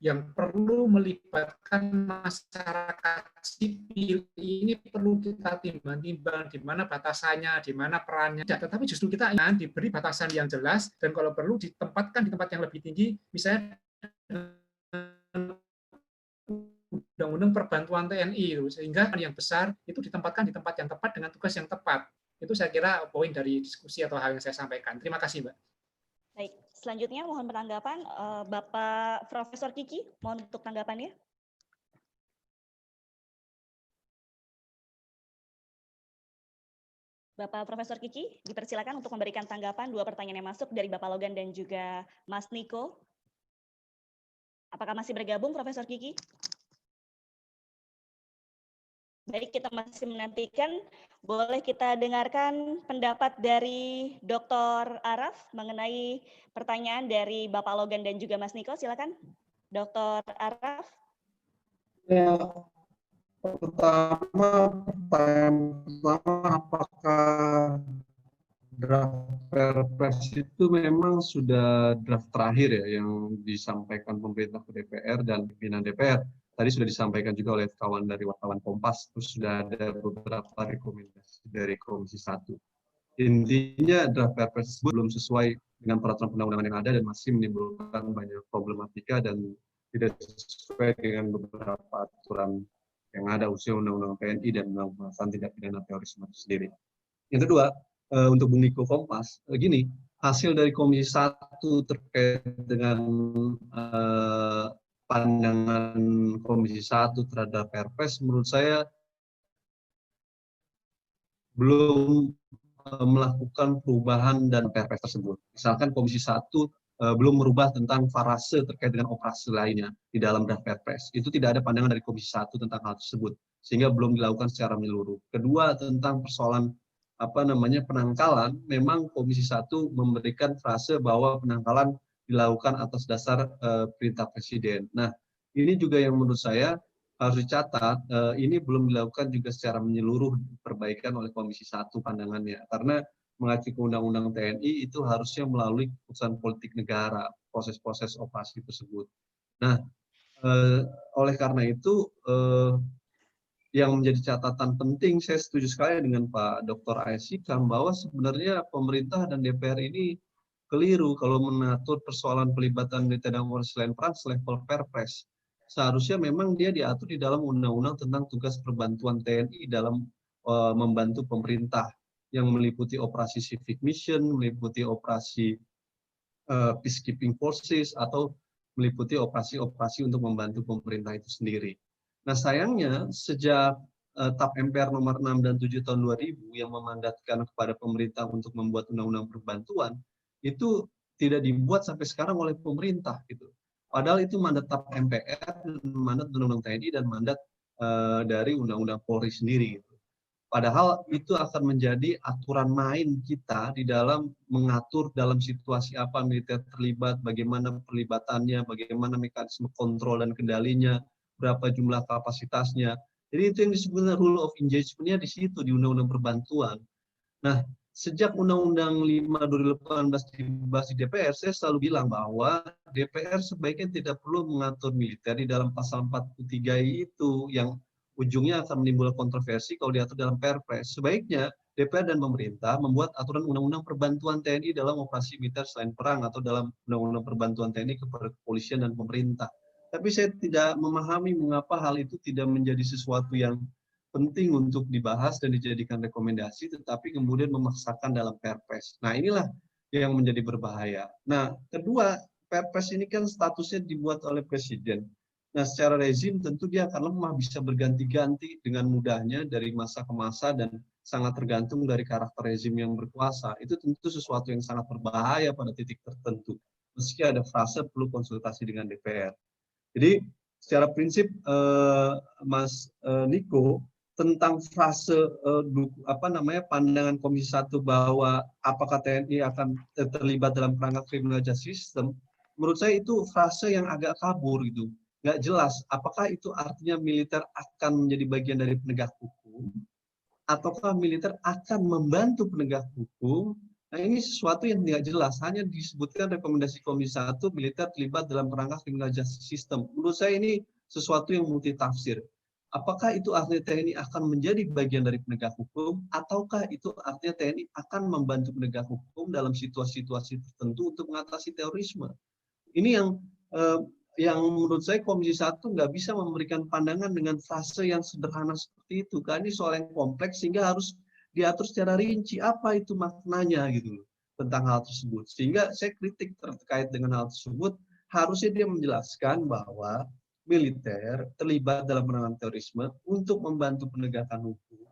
Speaker 5: yang perlu melibatkan masyarakat sipil, ini perlu kita timbang-timbang di mana batasannya, di mana perannya. Tetapi justru kita ingin diberi batasan yang jelas, dan kalau perlu ditempatkan di tempat yang lebih tinggi, misalnya undang-undang perbantuan TNI, sehingga yang besar itu ditempatkan di tempat yang tepat dengan tugas yang tepat. Itu saya kira poin dari diskusi atau hal yang saya sampaikan. Terima kasih, Mbak.
Speaker 1: Baik, selanjutnya mohon penanggapan Bapak Profesor Kiki, mohon untuk tanggapannya. Bapak Profesor Kiki, dipersilakan untuk memberikan tanggapan 2 pertanyaan yang masuk dari Bapak Logan dan juga Mas Niko. Apakah masih bergabung, Profesor Kiki? Baik, kita masih menantikan. Boleh kita dengarkan pendapat dari Dr. Araf mengenai pertanyaan dari Bapak Logan dan juga Mas Niko. Silakan, Dr. Araf.
Speaker 10: Ya, pertanyaan pertama, apakah draft Perpres itu memang sudah draft terakhir ya yang disampaikan pemerintah ke DPR dan pimpinan DPR? Tadi sudah disampaikan juga oleh kawan dari wartawan Kompas, terus sudah ada beberapa rekomendasi dari Komisi 1. Intinya draft Perpres belum sesuai dengan peraturan perundang-undangan yang ada dan masih menimbulkan banyak problematika dan tidak sesuai dengan beberapa aturan yang ada, usia undang-undang TNI dan undang-undang tindak pidana terorisme itu sendiri. Yang kedua, untuk Bung Niko Kompas, gini, hasil dari Komisi 1 terkait dengan pandangan Komisi 1 terhadap Perpres, menurut saya belum melakukan perubahan dan Perpres tersebut. Misalkan Komisi 1 belum merubah tentang farase terkait dengan operasi lainnya di dalam draft Perpres. Itu tidak ada pandangan dari Komisi 1 tentang hal tersebut, sehingga belum dilakukan secara menyeluruh. Kedua, tentang persoalan penangkalan, memang Komisi 1 memberikan frase bahwa penangkalan dilakukan atas dasar perintah Presiden. Nah, ini juga yang menurut saya harus dicatat, ini belum dilakukan juga secara menyeluruh perbaikan oleh Komisi 1 pandangannya, karena mengacu ke Undang-Undang TNI itu harusnya melalui keputusan politik negara, proses-proses operasi tersebut. Nah, oleh karena itu, yang menjadi catatan penting, saya setuju sekali dengan Pak Dr. A.S. Hikam bahwa sebenarnya pemerintah dan DPR ini keliru kalau mengatur persoalan pelibatan militer dan polisi selain perang selevel Perpres. Seharusnya memang dia diatur di dalam undang-undang tentang tugas perbantuan TNI dalam membantu pemerintah yang meliputi operasi civic mission, meliputi operasi peacekeeping forces, atau meliputi operasi-operasi untuk membantu pemerintah itu sendiri. Nah, sayangnya sejak TAP MPR nomor 6 dan 7 tahun 2000 yang memandatkan kepada pemerintah untuk membuat undang-undang perbantuan, itu tidak dibuat sampai sekarang oleh pemerintah gitu. Padahal itu mandat TAP MPR, mandat Undang-Undang TNI, dan mandat dari Undang-Undang Polri sendiri gitu. Padahal itu akan menjadi aturan main kita di dalam mengatur dalam situasi apa militer terlibat, bagaimana perlibatannya, bagaimana mekanisme kontrol dan kendalinya, berapa jumlah kapasitasnya. Jadi itu yang disebut rule of engagement-nya di situ, di Undang-Undang Perbantuan. Nah, sejak Undang-Undang 5 2018 dibahas di DPR, saya selalu bilang bahwa DPR sebaiknya tidak perlu mengatur militer di dalam pasal 43 itu, yang ujungnya akan menimbulkan kontroversi kalau diatur dalam Perpres. Sebaiknya DPR dan pemerintah membuat aturan undang-undang perbantuan TNI dalam operasi militer selain perang, atau dalam undang-undang perbantuan TNI kepada kepolisian dan pemerintah. Tapi saya tidak memahami mengapa hal itu tidak menjadi sesuatu yang penting untuk dibahas dan dijadikan rekomendasi, tetapi kemudian memaksakan dalam Perpres. Nah, inilah yang menjadi berbahaya. Nah, kedua, Perpres ini kan statusnya dibuat oleh Presiden. Nah, secara rezim tentu dia akan lemah, bisa berganti-ganti dengan mudahnya dari masa ke masa, dan sangat tergantung dari karakter rezim yang berkuasa. Itu tentu sesuatu yang sangat berbahaya pada titik tertentu. Meski ada frase perlu konsultasi dengan DPR. Jadi secara prinsip Mas Niko, tentang frase pandangan Komisi 1 bahwa apakah TNI akan terlibat dalam kerangka criminal justice system, menurut saya itu frase yang agak kabur gitu. Nggak jelas apakah itu artinya militer akan menjadi bagian dari penegak hukum, ataukah militer akan membantu penegak hukum. Nah, ini sesuatu yang tidak jelas, hanya disebutkan rekomendasi Komisi 1 militer terlibat dalam kerangka criminal justice system. Menurut saya ini sesuatu yang multitafsir. Apakah itu artinya TNI akan menjadi bagian dari penegak hukum, ataukah itu artinya TNI akan membantu penegak hukum dalam situasi-situasi tertentu untuk mengatasi terorisme? Ini yang menurut saya Komisi 1 nggak bisa memberikan pandangan dengan frase yang sederhana seperti itu. Karena ini soal yang kompleks, sehingga harus diatur secara rinci apa itu maknanya gitu tentang hal tersebut. Sehingga saya kritik terkait dengan hal tersebut, harusnya dia menjelaskan bahwa militer terlibat dalam penanganan terorisme untuk membantu penegakan hukum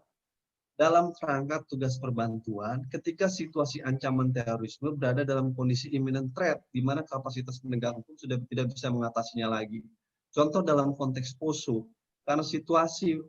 Speaker 10: dalam kerangka tugas perbantuan ketika situasi ancaman terorisme berada dalam kondisi imminent threat, di mana kapasitas penegak hukum sudah tidak bisa mengatasinya lagi. Contoh dalam konteks POSO, karena situasi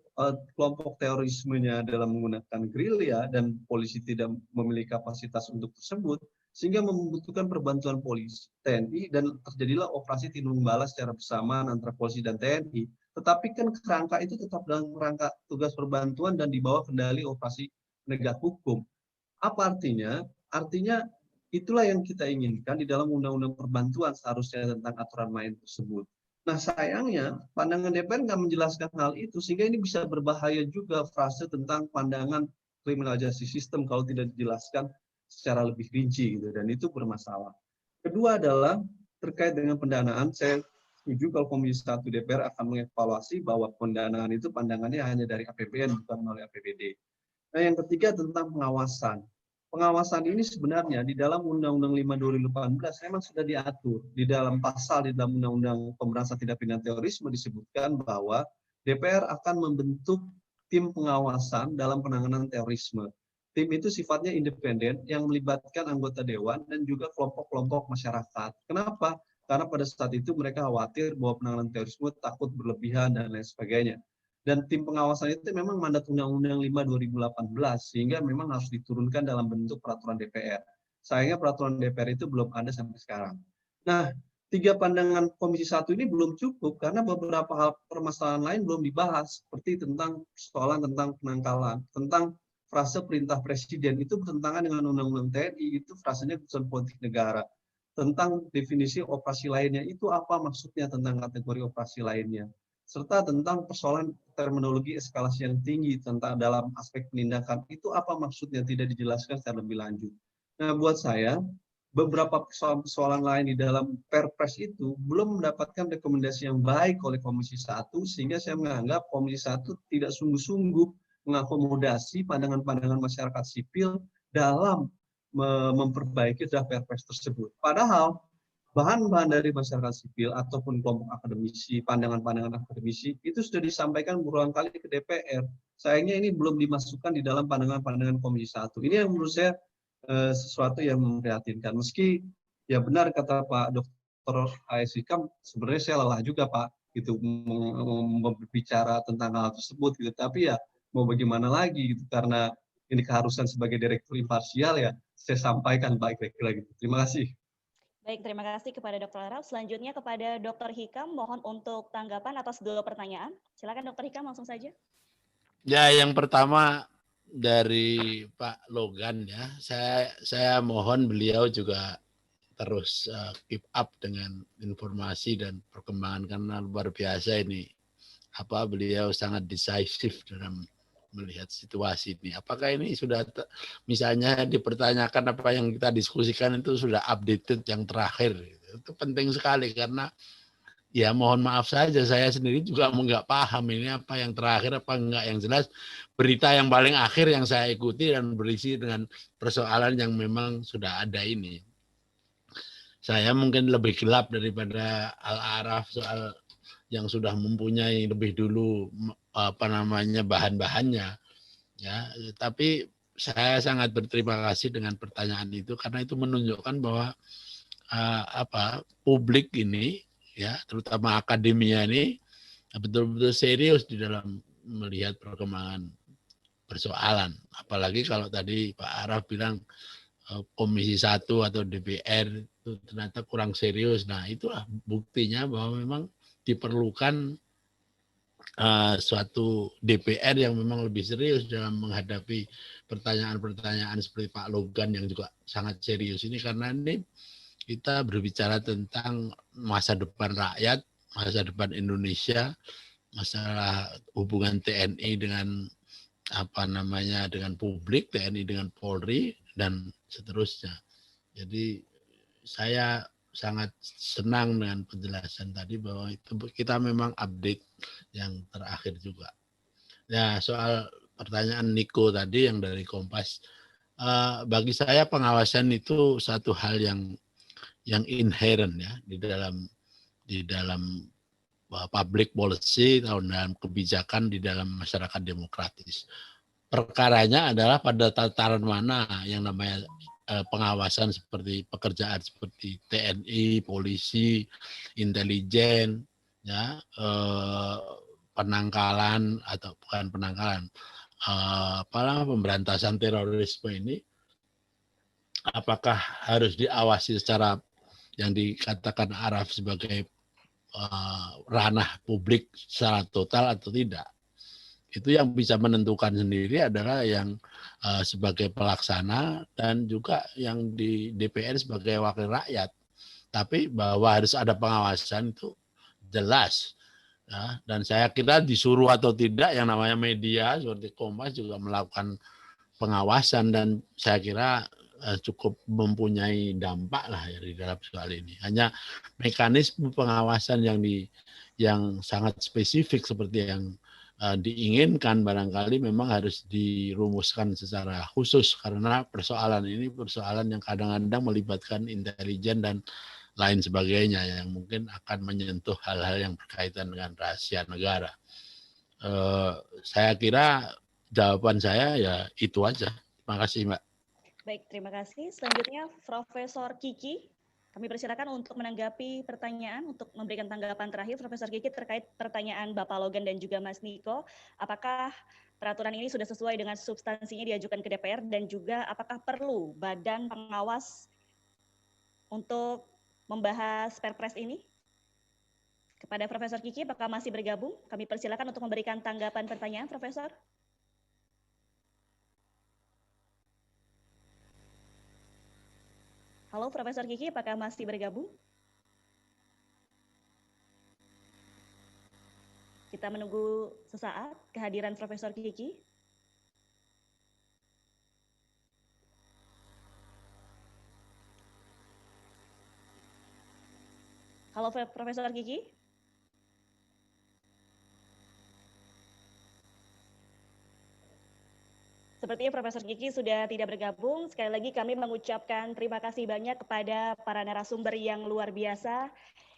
Speaker 10: kelompok terorismenya dalam menggunakan gerilya dan polisi tidak memiliki kapasitas untuk tersebut, sehingga membutuhkan perbantuan polisi TNI, dan terjadilah operasi tindung balas secara bersamaan antara polisi dan TNI. Tetapi kan kerangka itu tetap dalam rangka tugas perbantuan dan di bawah kendali operasi penegak hukum. Apa artinya? Artinya itulah yang kita inginkan di dalam undang-undang perbantuan seharusnya tentang aturan main tersebut. Nah, sayangnya pandangan DPR nggak menjelaskan hal itu, sehingga ini bisa berbahaya juga frase tentang pandangan criminal justice system kalau tidak dijelaskan secara lebih rinci gitu, dan itu bermasalah. Kedua adalah terkait dengan pendanaan. Saya setuju kalau Komisi 1 DPR akan mengevaluasi bahwa pendanaan itu pandangannya hanya dari APBN bukan melalui APBD. Nah, yang ketiga tentang pengawasan. pengawasan ini sebenarnya di dalam Undang-Undang 5 2018 memang sudah diatur. Di dalam pasal di dalam Undang-Undang Pemberantasan Tindak Pidana Terorisme disebutkan bahwa DPR akan membentuk tim pengawasan dalam penanganan terorisme. Tim itu sifatnya independen yang melibatkan anggota dewan dan juga kelompok-kelompok masyarakat. Kenapa? Karena pada saat itu mereka khawatir bahwa penanganan terorisme takut berlebihan dan lain sebagainya. Dan tim pengawasan itu memang mandat Undang-Undang 5 2018, sehingga memang harus diturunkan dalam bentuk peraturan DPR. Sayangnya peraturan DPR itu belum ada sampai sekarang. Nah, 3 pandangan Komisi 1 ini belum cukup karena beberapa hal permasalahan lain belum dibahas, seperti tentang persoalan tentang penangkalan, tentang frase perintah presiden itu bertentangan dengan Undang-Undang TNI, itu frasenya keputusan politik negara. Tentang definisi operasi lainnya, itu apa maksudnya tentang kategori operasi lainnya. Serta tentang persoalan terminologi eskalasi yang tinggi tentang dalam aspek penindakan, itu apa maksudnya tidak dijelaskan secara lebih lanjut. Nah, buat saya, beberapa persoalan lain di dalam Perpres itu belum mendapatkan rekomendasi yang baik oleh Komisi 1, sehingga saya menganggap Komisi 1 tidak sungguh-sungguh mengakomodasi pandangan-pandangan masyarakat sipil dalam memperbaiki draft Perpres tersebut. Padahal bahan-bahan dari masyarakat sipil ataupun kelompok akademisi, pandangan-pandangan akademisi itu sudah disampaikan berulang kali ke DPR. Sayangnya ini belum dimasukkan di dalam pandangan-pandangan Komisi 1. Ini yang menurut saya sesuatu yang memprihatinkan. Meski ya benar kata Pak Dr. A.S. Hikam, sebenarnya saya lelah juga Pak gitu berbicara tentang hal tersebut gitu. Tapi ya mau bagaimana lagi gitu, karena ini keharusan sebagai direktur imparsial ya saya sampaikan baik-baik gitu. Terima kasih.
Speaker 1: Baik, terima kasih kepada Dr. Araf. Selanjutnya kepada Dr. Hikam, mohon untuk tanggapan atas 2 pertanyaan. Silakan Dr. Hikam langsung saja.
Speaker 6: Ya, yang pertama dari Pak Logan ya, saya mohon beliau juga terus keep up dengan informasi dan perkembangan karena luar biasa ini. Beliau sangat decisive dalam melihat situasi ini. Apakah ini sudah misalnya dipertanyakan apa yang kita diskusikan itu sudah updated yang terakhir? Itu penting sekali karena ya mohon maaf saja saya sendiri juga nggak paham ini apa yang terakhir apa enggak. Yang jelas berita yang paling akhir yang saya ikuti dan berisi dengan persoalan yang memang sudah ada ini. Saya mungkin lebih gelap daripada Al-Araf soal yang sudah mempunyai lebih dulu bahan-bahannya ya, tapi saya sangat berterima kasih dengan pertanyaan itu karena itu menunjukkan bahwa publik ini ya, terutama akademia ini betul-betul serius di dalam melihat perkembangan persoalan. Apalagi kalau tadi Pak Araf bilang Komisi 1 atau DPR itu ternyata kurang serius. Nah, itulah buktinya bahwa memang diperlukan suatu DPR yang memang lebih serius dalam menghadapi pertanyaan-pertanyaan seperti Pak Logan yang juga sangat serius ini, karena ini kita berbicara tentang masa depan rakyat, masa depan Indonesia, masalah hubungan TNI dengan dengan publik, TNI dengan Polri dan seterusnya. Jadi saya sangat senang dengan penjelasan tadi bahwa itu kita memang update yang terakhir juga. Ya, soal pertanyaan Niko tadi yang dari Kompas, bagi saya pengawasan itu satu hal yang inherent ya di dalam public policy atau dalam kebijakan di dalam masyarakat demokratis. Perkaranya adalah pada tataran mana yang namanya pengawasan seperti pekerjaan seperti TNI, polisi, intelijen, ya, penangkalan atau bukan penangkalan, pemberantasan terorisme ini, apakah harus diawasi secara yang dikatakan Araf sebagai ranah publik secara total atau tidak? Itu yang bisa menentukan sendiri adalah yang sebagai pelaksana dan juga yang di DPR sebagai wakil rakyat. Tapi bahwa harus ada pengawasan itu jelas. Ya, dan saya kira disuruh atau tidak yang namanya media seperti Kompas juga melakukan pengawasan dan saya kira cukup mempunyai dampak lah ya di dalam soal ini. Hanya mekanisme pengawasan yang sangat spesifik seperti yang diinginkan barangkali memang harus dirumuskan secara khusus, karena persoalan ini persoalan yang kadang-kadang melibatkan intelijen dan lain sebagainya yang mungkin akan menyentuh hal-hal yang berkaitan dengan rahasia negara. Saya kira jawaban saya ya itu aja. Terima kasih, Mbak.
Speaker 1: Baik, terima kasih. Selanjutnya Profesor Kiki. Kami persilakan untuk menanggapi pertanyaan, untuk memberikan tanggapan terakhir Profesor Kiki terkait pertanyaan Bapak Logan dan juga Mas Niko. Apakah peraturan ini sudah sesuai dengan substansinya diajukan ke DPR dan juga apakah perlu badan pengawas untuk membahas Perpres ini? Kepada Profesor Kiki, apakah masih bergabung? Kami persilakan untuk memberikan tanggapan pertanyaan, Profesor. Halo Profesor Kiki, apakah masih bergabung? Kita menunggu sesaat kehadiran Profesor Kiki. Halo Profesor Kiki. Sepertinya Profesor Kiki sudah tidak bergabung. Sekali lagi kami mengucapkan terima kasih banyak kepada para narasumber yang luar biasa,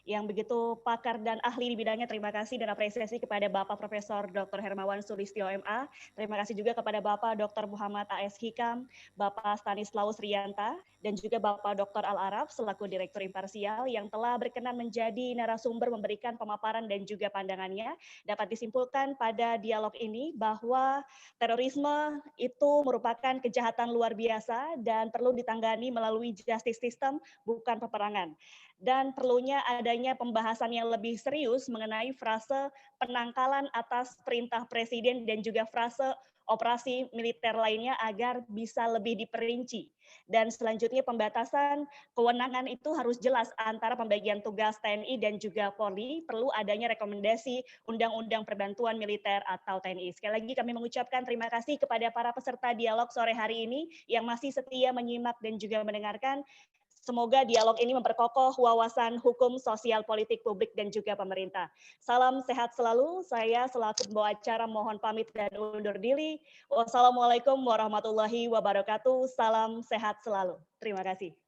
Speaker 1: yang begitu pakar dan ahli di bidangnya. Terima kasih dan apresiasi kepada Bapak Profesor Dr. Hermawan Sulistyo MA. Terima kasih juga kepada Bapak Dr. Muhammad A.S. Hikam, Bapak Stanislaus Rianta, dan juga Bapak Dr. Al-Araf selaku Direktur Imparsial yang telah berkenan menjadi narasumber memberikan pemaparan dan juga pandangannya. Dapat disimpulkan pada dialog ini bahwa terorisme itu merupakan kejahatan luar biasa dan perlu ditangani melalui justice system, bukan peperangan. Dan perlunya adanya pembahasan yang lebih serius mengenai frase penangkalan atas perintah Presiden dan juga frase operasi militer lainnya agar bisa lebih diperinci. Dan selanjutnya pembatasan kewenangan itu harus jelas antara pembagian tugas TNI dan juga Polri. Perlu adanya rekomendasi Undang-Undang Perbantuan Militer atau TNI. Sekali lagi kami mengucapkan terima kasih kepada para peserta dialog sore hari ini yang masih setia menyimak dan juga mendengarkan. Semoga dialog ini memperkokoh wawasan hukum, sosial, politik, publik, dan juga pemerintah. Salam sehat selalu. Saya selaku pembawa acara mohon pamit dan undur diri. Wassalamualaikum warahmatullahi wabarakatuh. Salam sehat selalu. Terima kasih.